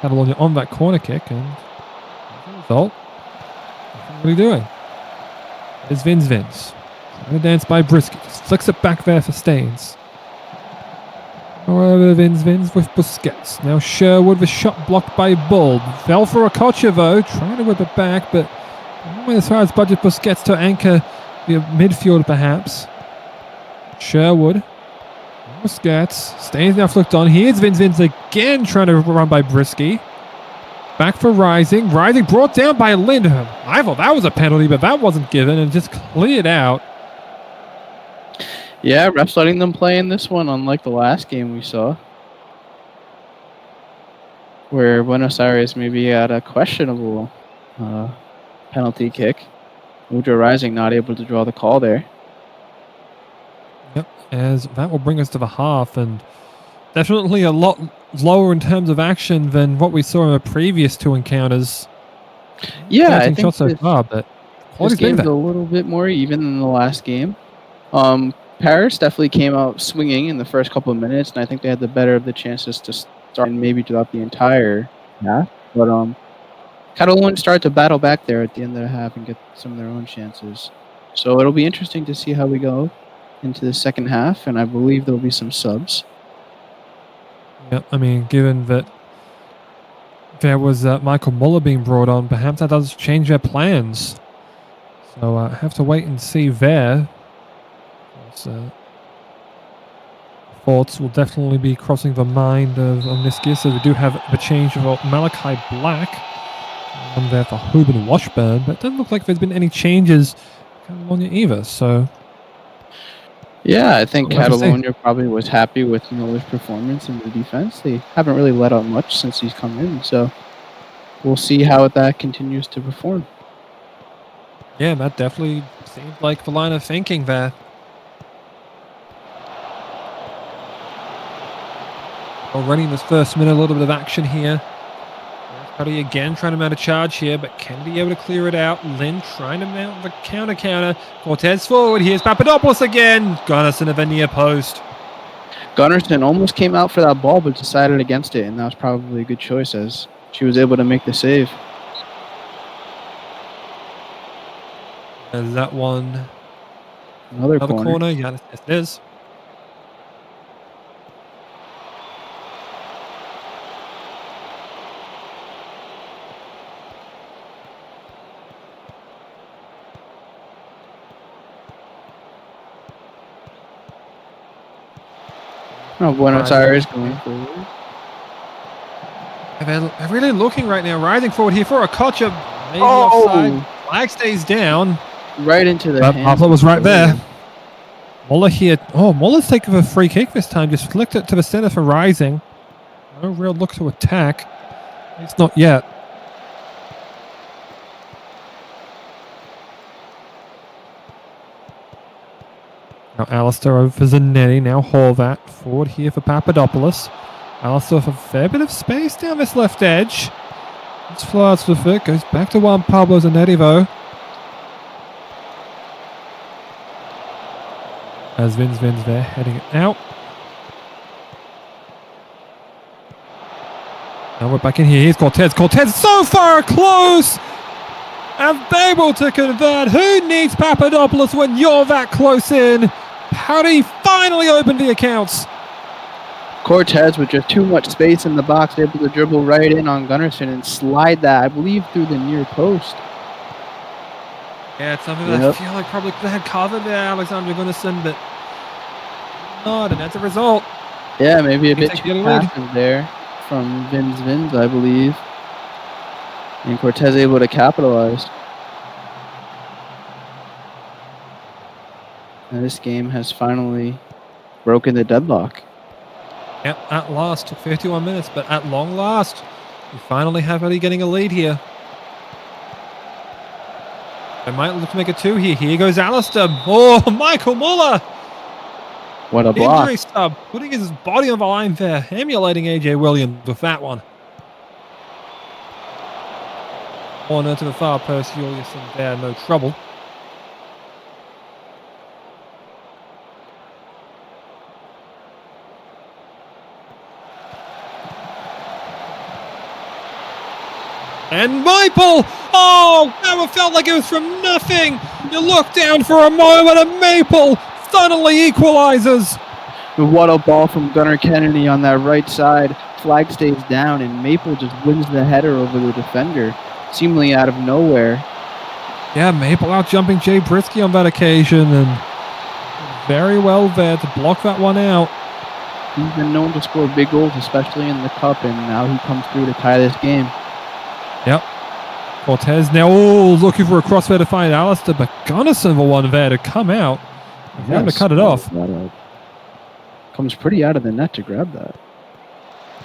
Catalunya on that corner kick, and as a result, what are you doing? There's Vins. Trying to dance by Brisky. Just flicks it back there for Staines. However, Vins with Busquets. Now Sherwood, the shot blocked by Bull. Fell for Okocha though, trying to whip it back, but not as far as budget Busquets to anchor the midfield perhaps. Sherwood. Busquets. Staines now flicked on. Here's Vins again, trying to run by Brisky. Back for Rising. Rising brought down by Lindholm. I thought that was a penalty, but that wasn't given and just cleared out. Yeah, refs letting them play in this one, unlike the last game we saw, where Buenos Aires maybe had a questionable penalty kick. Udra Rising not able to draw the call there. Yep, as that will bring us to the half, and definitely a lot lower in terms of action than what we saw in the previous two encounters. Yeah, I think shots so far, but this game's a little bit more even than the last game. Paris definitely came out swinging in the first couple of minutes, and I think they had the better of the chances to start and maybe throughout the entire half. But Catalunya started to battle back there at the end of the half and get some of their own chances. So it'll be interesting to see how we go into the second half, and I believe there'll be some subs. Yep, I mean, given that there was Michael Muller being brought on, perhaps that does change their plans. So I have to wait and see there. Thoughts will definitely be crossing the mind of Omniscius. So we do have the change of Malachi Black on there for Ruben Washburn, but it doesn't look like there's been any changes Catalunya either. So yeah, I think Catalunya probably was happy with Miller's performance in the defense. They haven't really let out much since he's come in, so we'll see how that continues to perform. Yeah, that definitely seems like the line of thinking there. Already in this first minute, a little bit of action here. Cuddy again trying to mount a charge here, but can be able to clear it out. Lynn trying to mount the counter. Cortez forward. Here's Papadopoulos again. Gunnarsson at the near post. Gunnarsson almost came out for that ball, but decided against it, and that was probably a good choice as she was able to make the save. There's that one. Another corner. Yeah, yes, it is. Buenos Aires going forward. They're really looking right now. Rising forward here for a Kocha. Maybe offside. Flag stays down. Right into the hands. Pablo was right there. Muller here. Oh, Muller's taking a free kick this time. Just flicked it to the center for Rising. No real look to attack. It's not yet. Now Alistair over for Zanetti. Now Horvat forward here for Papadopoulos. Alistair with a fair bit of space down this left edge. It's flirts with it. Goes back to Juan Pablo Zanetti though. As Vin's there, heading it out. Now we're back in here. Here's Cortez. Cortez so far close! And able to convert. Who needs Papadopoulos when you're that close in? Pouty finally opened the accounts. Cortez with just too much space in the box, able to dribble right in on Gunnarsson and slide that, I believe, through the near post. Yeah, it's something that I feel like probably could have had covered there, Alexander Gunnarsson, but not, and that's a result. Yeah, maybe a bit too passive there from Vins, I believe. And Cortez able to capitalize. And this game has finally broken the deadlock. Yep, at last. Took 51 minutes, but at long last, we finally have Eddie getting a lead here. They might look to make it 2 here. Here goes Alistair. Oh, Michael Muller! What a block. Injury sub, putting his body on the line there, emulating AJ Williams with that one. Corner to the far post, Juliusson there, no trouble. And Maple! Oh, that felt like it was from nothing. You look down for a moment and Maple suddenly equalizes. What a ball from Gunnar Kennedy on that right side. Flag stays down and Maple just wins the header over the defender, seemingly out of nowhere. Yeah, Maple out jumping Jay Brisky on that occasion and very well there to block that one out. He's been known to score big goals, especially in the cup, and now he comes through to tie this game. Yep. Cortez now looking for a crossfire to find Alistair, but Gunnison for one there to come out. He's able to cut it off. Comes pretty out of the net to grab that.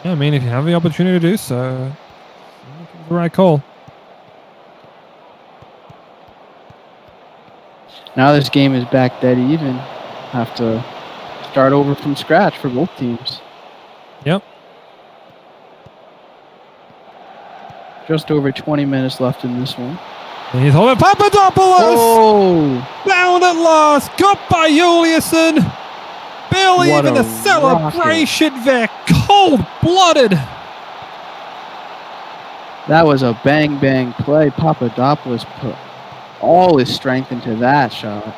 Yeah, I mean, if you have the opportunity to do so, it's the right call. Now this game is back dead even. Have to start over from scratch for both teams. Yep. Just over 20 minutes left in this one. And he's holding Papadopoulos! Oh! Down at last! Got by Juliusson! Barely even a celebration there! Cold-blooded! That was a bang-bang play. Papadopoulos put all his strength into that shot.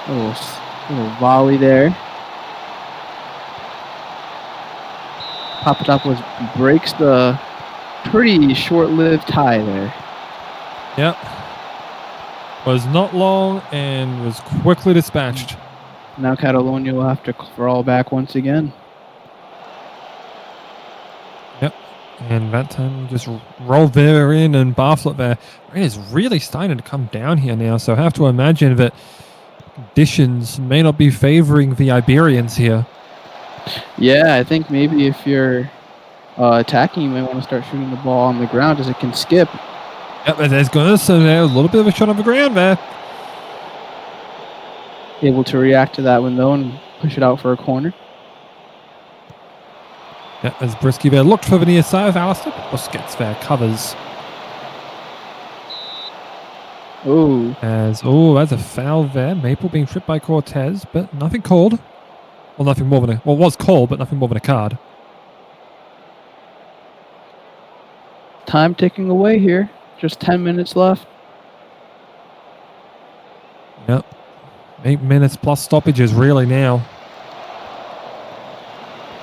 Little volley there. Papadopoulos breaks the pretty short-lived tie there. Yep. Was not long and was quickly dispatched. Now Catalunya will have to crawl back once again. Yep. And that time just rolled there in and Bartlett there. Rain is really starting to come down here now, so I have to imagine that conditions may not be favoring the Iberians here. Yeah, I think maybe if you're attacking, you might want to start shooting the ball on the ground as it can skip. Yep, there's Gunnison there. A little bit of a shot on the ground there. Able to react to that one, though, and push it out for a corner. Yeah, as Brisky there looked for the near side of Alistair. Busquets there covers. Oh. That's a foul there. Maple being tripped by Cortez, but nothing called. Well, nothing more than it was called, but nothing more than a card. Time ticking away here. Just 10 minutes left. Yep. 8 minutes plus stoppages really now.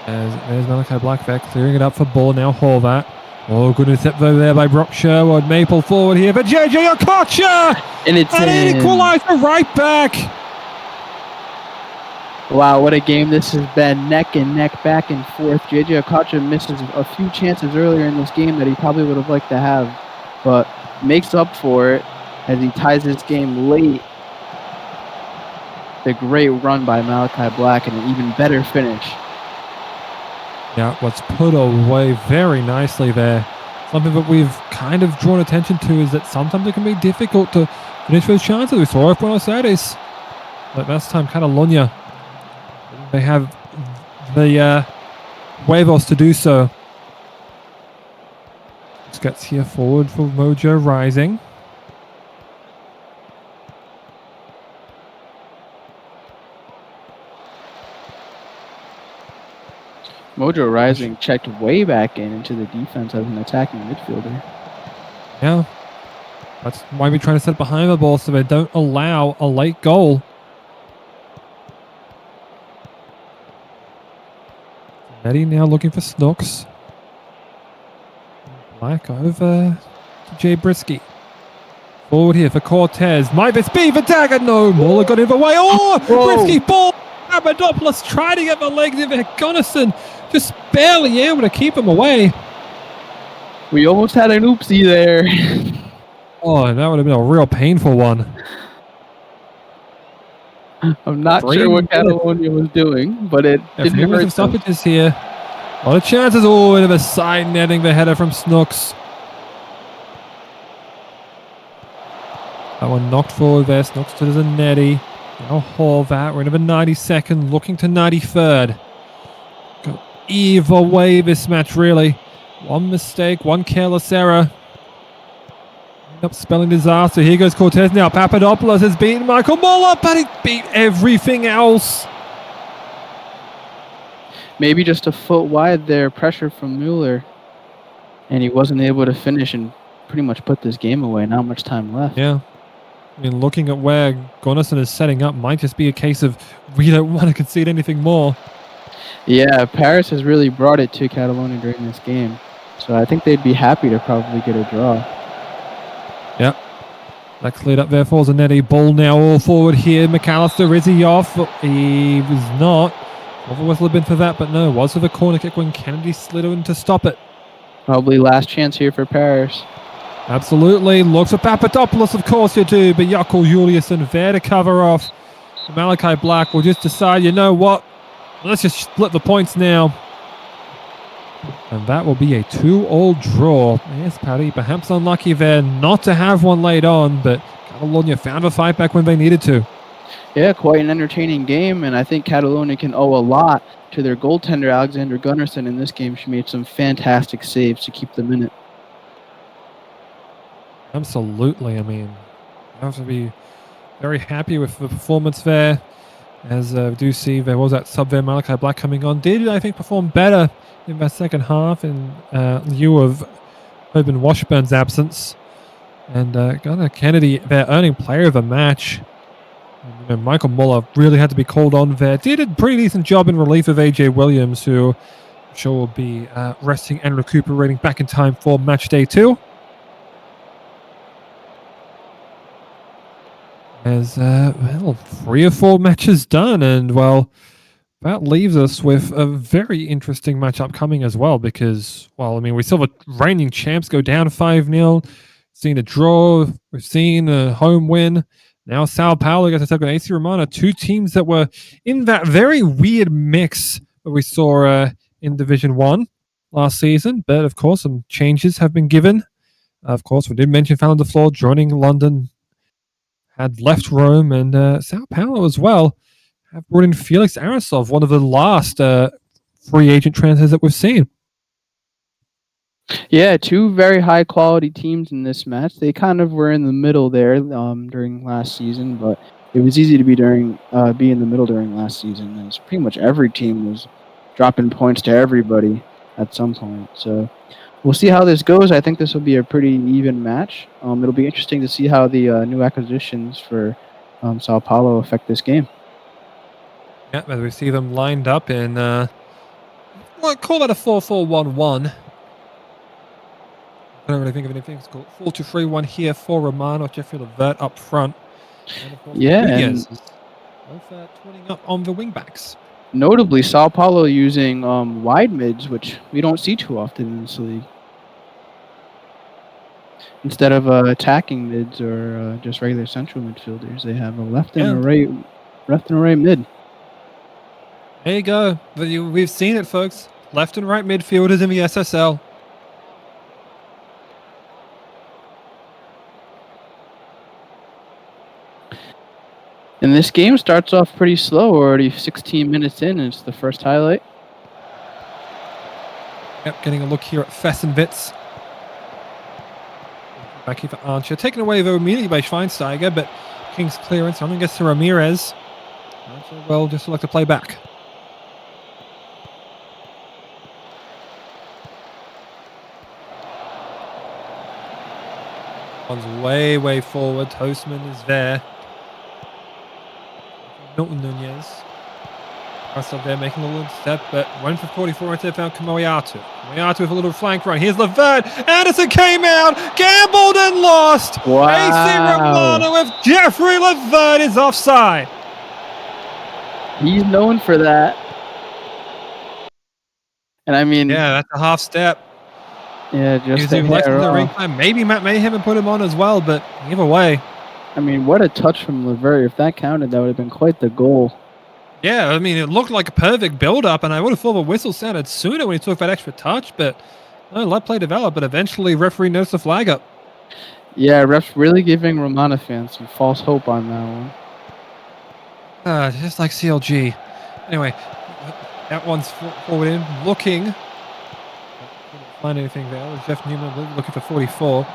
There's Malachi Black there clearing it up for ball now. Horvat. Oh, good intercept there by Brock Sherwood. Maple forward here for JJ Okocha! And it's an equalizer right back. Wow, what a game this has been. Neck and neck, back and forth. JJ Okocha misses a few chances earlier in this game that he probably would have liked to have, but makes up for it as he ties this game late. The great run by Malachi Black and an even better finish. Yeah, what's put away very nicely there. Something that we've kind of drawn attention to is that sometimes it can be difficult to finish those chances. We saw it Buenos Aires. But last time, Catalunya, they have the huevos to do so. Let's get here forward for Mojo Rising. Mojo Rising checked way back into the defense as an attacking midfielder. Yeah. That's why we're trying to set behind the ball so they don't allow a late goal. Eddie now looking for Snooks. Black over to Jay Brisky. Forward here for Cortez. Might this be the dagger? No, Muller got in the way. Oh, Brisky ball. Papadopoulos tried to get the legs in there. Gunnison just barely able to keep him away. We almost had an oopsie there. Oh, that would have been a real painful one. I'm not sure what Catalunya was doing, but it didn't hurt. Stoppages here. A lot of chances. Oh, into the side netting the header from Snooks. That one knocked forward there. Snooks to the netty. Now Horvat. We're into the 92nd, looking to 93rd. Go either way this match, really. One mistake, one careless error. End up spelling disaster. Here goes Cortez now. Papadopoulos has beaten Michael Muller, but he beat everything else. Maybe just a foot wide there. Pressure from Mueller. And he wasn't able to finish and pretty much put this game away. Not much time left. Yeah. I mean, looking at where Gunnison is setting up might just be a case of we don't want to concede anything more. Yeah, Paris has really brought it to Catalunya during this game. So I think they'd be happy to probably get a draw. Yep. That cleared up there for Zanetti. Ball now all forward here. McAllister, is he off? He was not. What the whistle had been for that, but no, it was for the corner kick when Kennedy slid in to stop it. Probably last chance here for Paris. Absolutely. Looks for Papadopoulos, of course you do, but Jakub Juliusson there to cover off. Malachi Black will just decide, you know what? Let's just split the points now. And that will be a 2-all draw. A.S Paris perhaps unlucky there not to have one late on, but Catalunya found a fight back when they needed to. Yeah, quite an entertaining game, and I think Catalunya can owe a lot to their goaltender, Alexander Gunnarsson, in this game. She made some fantastic saves to keep them in it. Absolutely. I mean, I have to be very happy with the performance there. As we do see, there was that sub there, Malachi Black coming on. Did, I think, perform better in that second half in lieu of Urban Washburn's absence. And Gunnar Kennedy, their earning player of the match. And, you know, Michael Muller really had to be called on there. Did a pretty decent job in relief of AJ Williams, who I'm sure will be resting and recuperating back in time for match day 2. As, well, 3 or 4 matches done, and, well, that leaves us with a very interesting matchup coming as well, because, well, I mean, we saw the reigning champs go down 5-0, seen a draw, we've seen a home win. Now Sao Paulo gets to take on AC Romana, 2 teams that were in that very weird mix that we saw in Division 1 last season, but, of course, some changes have been given. Of course, we did mention Fallon DeFleur joining London, had left Rome, and Sao Paulo as well have brought in Felix Arasov, one of the last free agent transfers that we've seen. Yeah, 2 very high-quality teams in this match. They kind of were in the middle there during last season, but it was easy to be in the middle during last season. As pretty much every team was dropping points to everybody at some point. So we'll see how this goes. I think this will be a pretty even match. It'll be interesting to see how the new acquisitions for Sao Paulo affect this game. Yeah, as we see them lined up in, well, call that a 4-4-1-1. I don't really think of anything. It's called 4-2-3-1 here for Romana, Jeffrey Levert up front. And of course, Nunez is both twinning up on the wingbacks. Notably, Sao Paulo using wide mids, which we don't see too often in this league. Instead of attacking mids or just regular central midfielders, they have a left and a right mid. There you go. We've seen it, folks. Left and right midfielders in the SSL. And this game starts off pretty slow, already 16 minutes in, and it's the first highlight. Yep, getting a look here at Fessenwitz. Back here for Archer. Taken away, though, immediately by Schweinsteiger, but King's clearance. Only gets to Ramirez. Archer will just like to play back. One's way, way forward. Toastman is there. Milton Nunez. Russell there making a little step, but went for 44 instead found Kamoyatu. Kamoyatu with a little flank run. Here's Levert. Anderson came out, gambled and lost. Wow. AC Romana with Jeffrey Levert is offside. He's known for that. And I mean, yeah, that's a half step. Yeah, just the replay. Maybe Matt Mayhem and put him on as well, but either way. I mean, what a touch from Levert. If that counted, that would have been quite the goal. Yeah, I mean, it looked like a perfect build-up, and I would have thought the whistle sounded sooner when he took that extra touch, but no, let play develop, but eventually referee noticed the flag up. Yeah, ref's really giving Romana fans some false hope on that one. Just like CLG. Anyway, that one's forward in, looking. Couldn't find anything there. Jeff Newman looking for 44.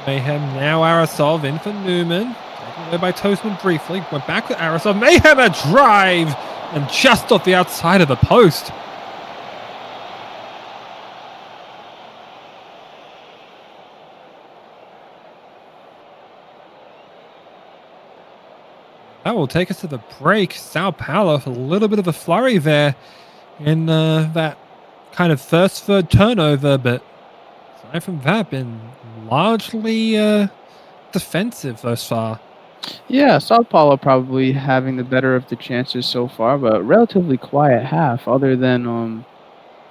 Mayhem, now Arasov in for Newman. Taken away by Toastman briefly. Went back to Arasov. Mayhem a drive! And just off the outside of the post. That will take us to the break. Sao Paulo, a little bit of a flurry there in that kind of first third turnover, but aside from that, been largely defensive thus far. Yeah, Sao Paulo probably having the better of the chances so far, but relatively quiet half, other than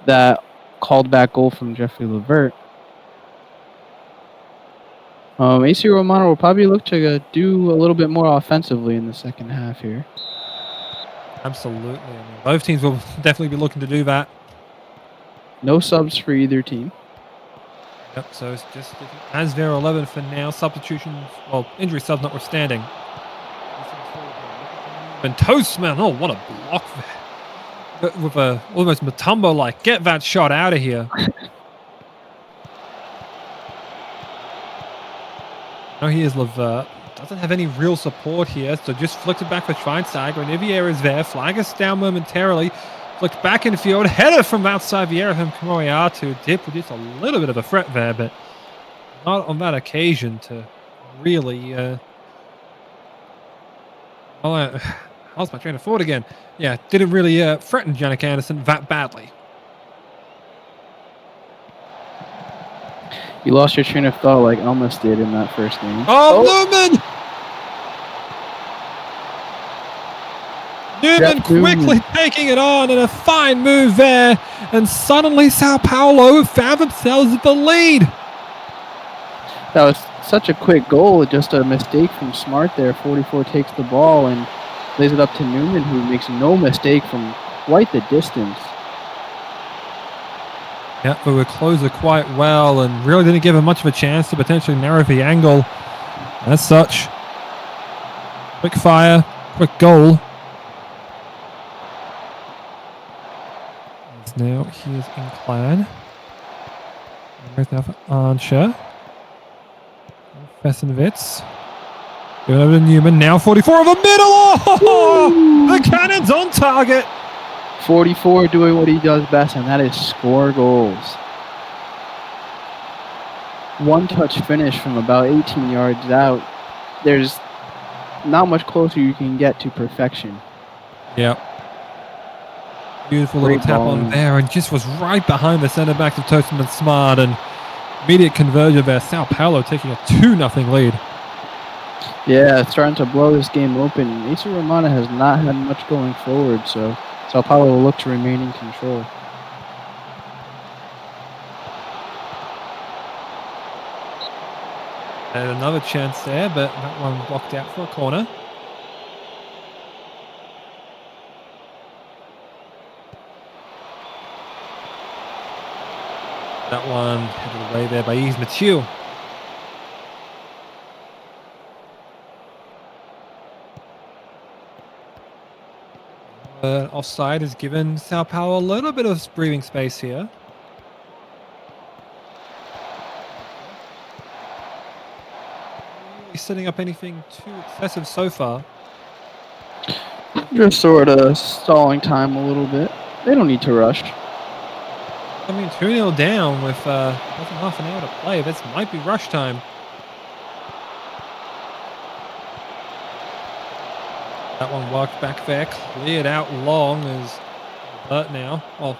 that called back goal from Jeffrey Levert. AC Romana will probably look to do a little bit more offensively in the second half here. Absolutely. I mean, both teams will definitely be looking to do that. No subs for either team. Yep, so it's just as their 11 for now. Substitutions, well, injury subs notwithstanding. And Toastman, oh, what a block there. With a almost Mutombo like, get that shot out of here. Now here's Levert. Doesn't have any real support here, so just flicked it back for Schweinsteiger. And Riviera is there. Flag is down momentarily. Flicked back in field. Header from outside the area from Kamoriatu. Did produce a little bit of a threat there, but not on that occasion to really... I lost my train of thought again. Yeah, didn't really threaten Jannik Anderson that badly. You lost your train of thought like Elmas did in that first game. Oh, Newman! Newman quickly taking it on, and a fine move there. And suddenly Sao Paulo found themselves at the lead. That was such a quick goal. Just a mistake from Smart there. 44 takes the ball and lays it up to Newman, who makes no mistake from quite the distance. Yeah, but we closed it quite well and really didn't give him much of a chance to potentially narrow the angle. As such, quick fire, quick goal. As now here's Inclan. There's now for Archer. Fesenwitz. Going over to Newman. Now 44 over middle. Oh, the cannon's on target. 44 doing what he does best, and that is score goals. One-touch finish from about 18 yards out. There's not much closer you can get to perfection. Yep. Beautiful little tap on there, and just was right behind the centre-back of Toastman Smart, and immediate conversion there. Sao Paulo taking a 2-0 lead. Yeah, it's starting to blow this game open. AC Romana has not had much going forward, so Sao Paulo will look to remain in control. And another chance there, but that one blocked out for a corner. That one headed away there by Yves Mathieu. Offside has given Sao Paulo a little bit of breathing space here. Really setting up anything too excessive so far. Just sort of stalling time a little bit. They don't need to rush. I mean, 2-0 down with less than half an hour to play. This might be rush time. That one walked back there, cleared out long as Bert now. Well,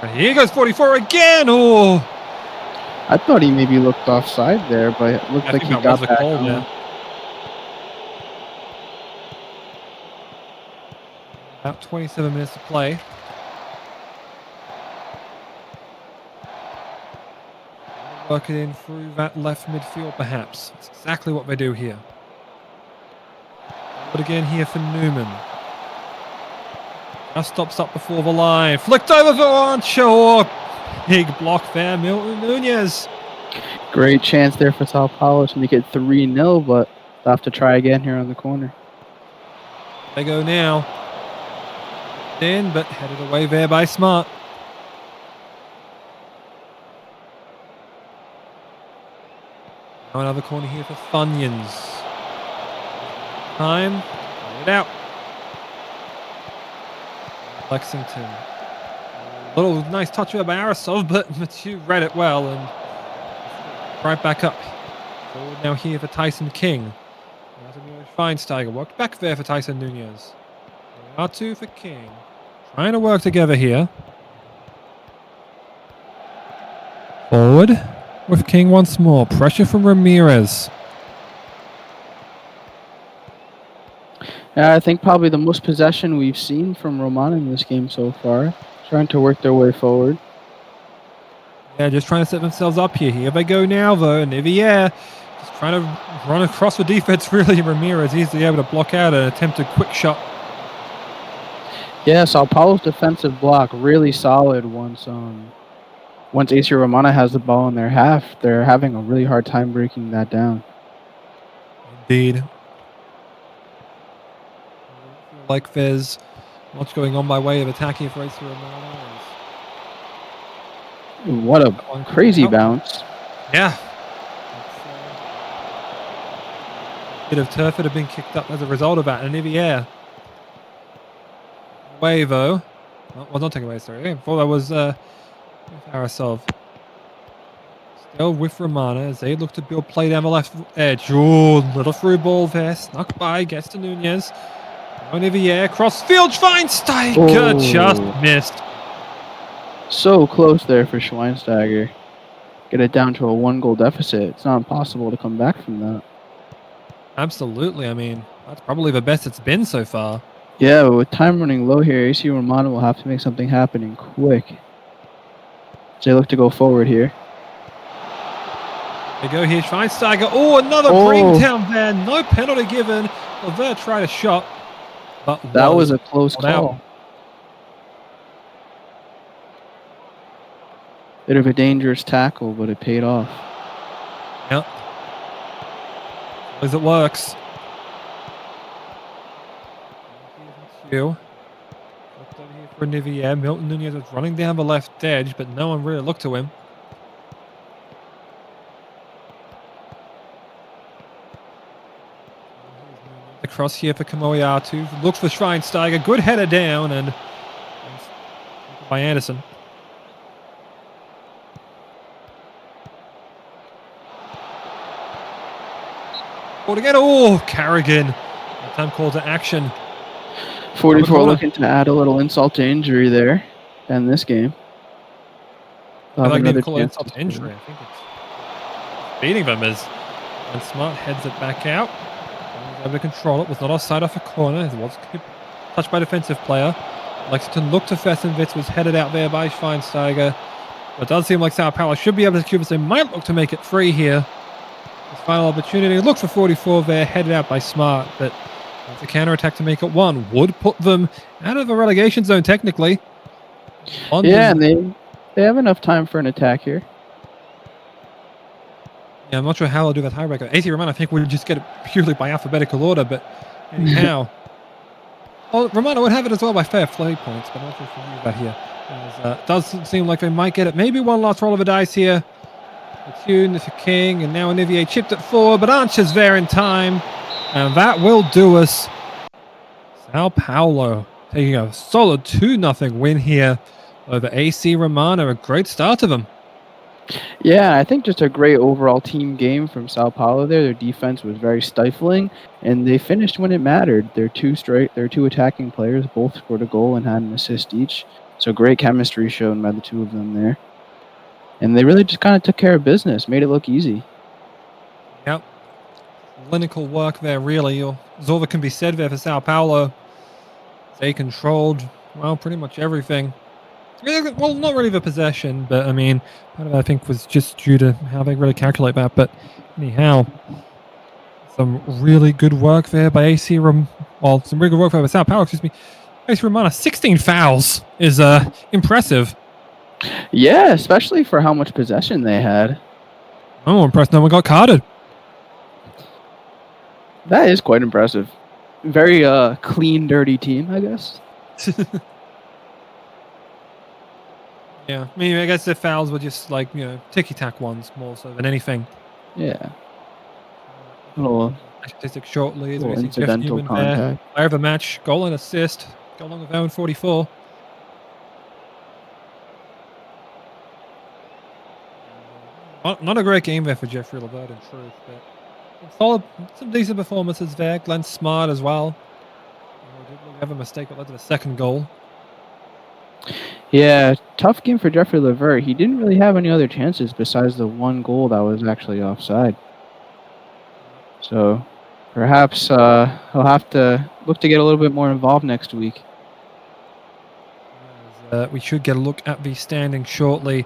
and here goes 44 again. Oh, I thought he maybe looked offside there, but it looked like he got back on. Yeah. About 27 minutes to play. Work it in through that left midfield, perhaps. That's exactly what they do here. But again here for Newman. Just stops up before the line. Flicked over for Ancho. Big block there, Milton Nunez. Great chance there for Sao Paulo to make it 3-0, but they'll have to try again here on the corner. They go now. In, but headed away there by Smart. Now another corner here for Funyuns. Time. Get out. Lexington. Little nice touch there by Arasov, but Mathieu read it well and right back up. Forward now here for Tyson King. Schweinsteiger worked back there for Tyson Nunez. R2 for King. Trying to work together here. Forward with King once more. Pressure from Ramirez. Yeah, I think probably the most possession we've seen from Romana in this game so far. Trying to work their way forward. Yeah, just trying to set themselves up here. Here they go now, though. Nivier just trying to run across the defense, really. Ramirez easily able to block out an attempted quick shot. Yeah, Sao Paulo's defensive block really solid once AC Romana has the ball in their half. They're having a really hard time breaking that down. Indeed. Like there's much going on by way of attacking for AC Romana. What a crazy bounce. Yeah. A bit of turf that had been kicked up as a result of that. And Nivier. Away, though. Well, not taking away, sorry. Before that was Arasov. Still with Romana as they look to build play down the left edge. Ooh, little through ball there. Snuck by, gets to Nunez. Nivier, crossfield, Schweinsteiger just missed. So close there for Schweinsteiger. Get it down to a 1-goal deficit. It's not impossible to come back from that. Absolutely. I mean, that's probably the best it's been so far. Yeah, but with time running low here, AC Romana will have to make something happen and quick. They look to go forward here. They go here, Schweinsteiger. Oh, another bring down there. No penalty given. Over tried a shot. But that was a close call. Bit of a dangerous tackle, but it paid off. Yep. As it works. Here for Nivier. Milton Nunez was running down the left edge, but no one really looked to him. Across here for Kamoiatu. Looks for Schweinsteiger. Good header down and by Anderson. Again. Oh, Carrigan. Time call to action. 44 looking to add a little insult to injury there in this game. I like to call it insult to injury. I think it's beating them as Smart heads it back out. He was able to control it. Was not offside off a corner. It was touched by a defensive player. Lexington looked to Fessenwitz. Was headed out there by Schweinsteiger. But it does seem like Sao Paulo should be able to secure this. They might look to make it free here. His final opportunity. Look for 44 there. Headed out by Smart. But it's a counter-attack to make it one. Would put them out of the relegation zone, technically. Yeah, and they have enough time for an attack here. Yeah, I'm not sure how they'll do that tiebreaker. AC Romana, I think, would just get it purely by alphabetical order, but anyhow. Well, Romana would have it as well by fair play points, but I'm not sure if we use that here. As, does seem like they might get it. Maybe one last roll of the dice here. Tune for King, and now Olivier chipped it forward, but Archer's there in time. And that will do us. Sao Paulo taking a solid 2-0 win here over AC Romana. A great start to them. Yeah, I think just a great overall team game from Sao Paulo there. Their defense was very stifling, and they finished when it mattered. Their two attacking players both scored a goal and had an assist each. So great chemistry shown by the two of them there. And they really just kind of took care of business, made it look easy. Yep. Clinical work there, really. That's all that can be said there for Sao Paulo. They controlled, well, pretty much everything. Well, not really the possession, but I mean, part of it I think was just due to how they really calculate that. But anyhow, some really good work there by AC Romana. Well, some really good work there by Sao Paulo, excuse me. AC Romana, 16 fouls is impressive. Yeah, especially for how much possession they had. I'm impressed no one got carded. That is quite impressive. Very clean, dirty team, I guess. Yeah, I mean, I guess the fouls were just like, ticky-tack ones more so than anything. Yeah. Little statistic shortly. Little incidental contact. Player of the match, goal and assist. Go along with Owen 44. Not a great game there for Jeffrey Levert, in truth, but solid, some decent performances there. Glenn Smart as well. We have a mistake that led to the second goal. Yeah, tough game for Jeffrey Levert. He didn't really have any other chances besides the one goal that was actually offside. So perhaps he'll have to look to get a little bit more involved next week. We should get a look at the standings shortly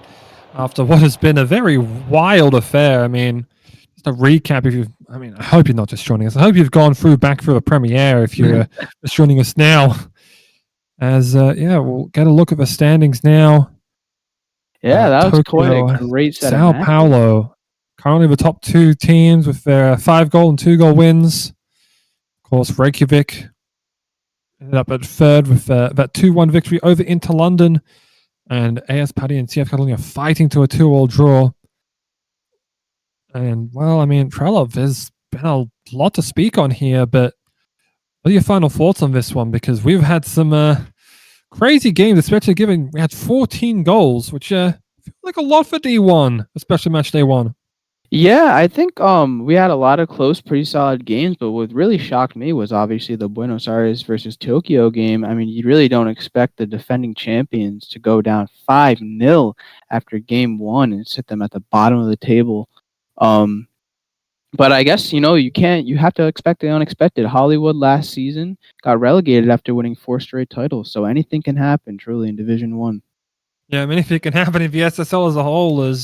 after what has been a very wild affair. I mean, just a recap. I hope you're not just joining us. I hope you've gone back through a premiere if you're just joining us now. We'll get a look at the standings now. Yeah, that was quite a great set Sao Paulo, currently the top 2 teams with their 5-goal and 2-goal wins. Of course, Reykjavik ended up at third with that 2-1 victory over Inter London, and A.S Paris and C.F Catalunya fighting to a 2-2 draw. And, well, I mean, Trello, there's been a lot to speak on here, but what are your final thoughts on this one? Because we've had some crazy games, especially given we had 14 goals, which feel like a lot for D1, especially match day 1. Yeah, I think we had a lot of close, pretty solid games, but what really shocked me was obviously the Buenos Aires versus Tokyo game. I mean, you really don't expect the defending champions to go down 5-0 after game 1 and sit them at the bottom of the table. But I guess, you have to expect the unexpected. Hollywood last season got relegated after winning 4 straight titles, so anything can happen truly in Division 1. Yeah, anything can happen if the SSL as a whole is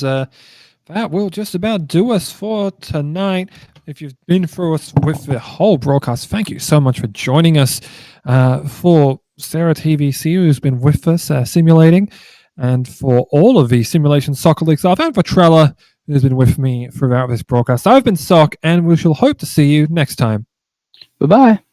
that will just about do us for tonight. If you've been through us with the whole broadcast, thank you so much for joining us. For Sarah TVC, who's been with us simulating, and for all of the Simulation Soccer League staff, and for Trella, who's been with me throughout this broadcast. I've been Sock, and we shall hope to see you next time. Bye-bye.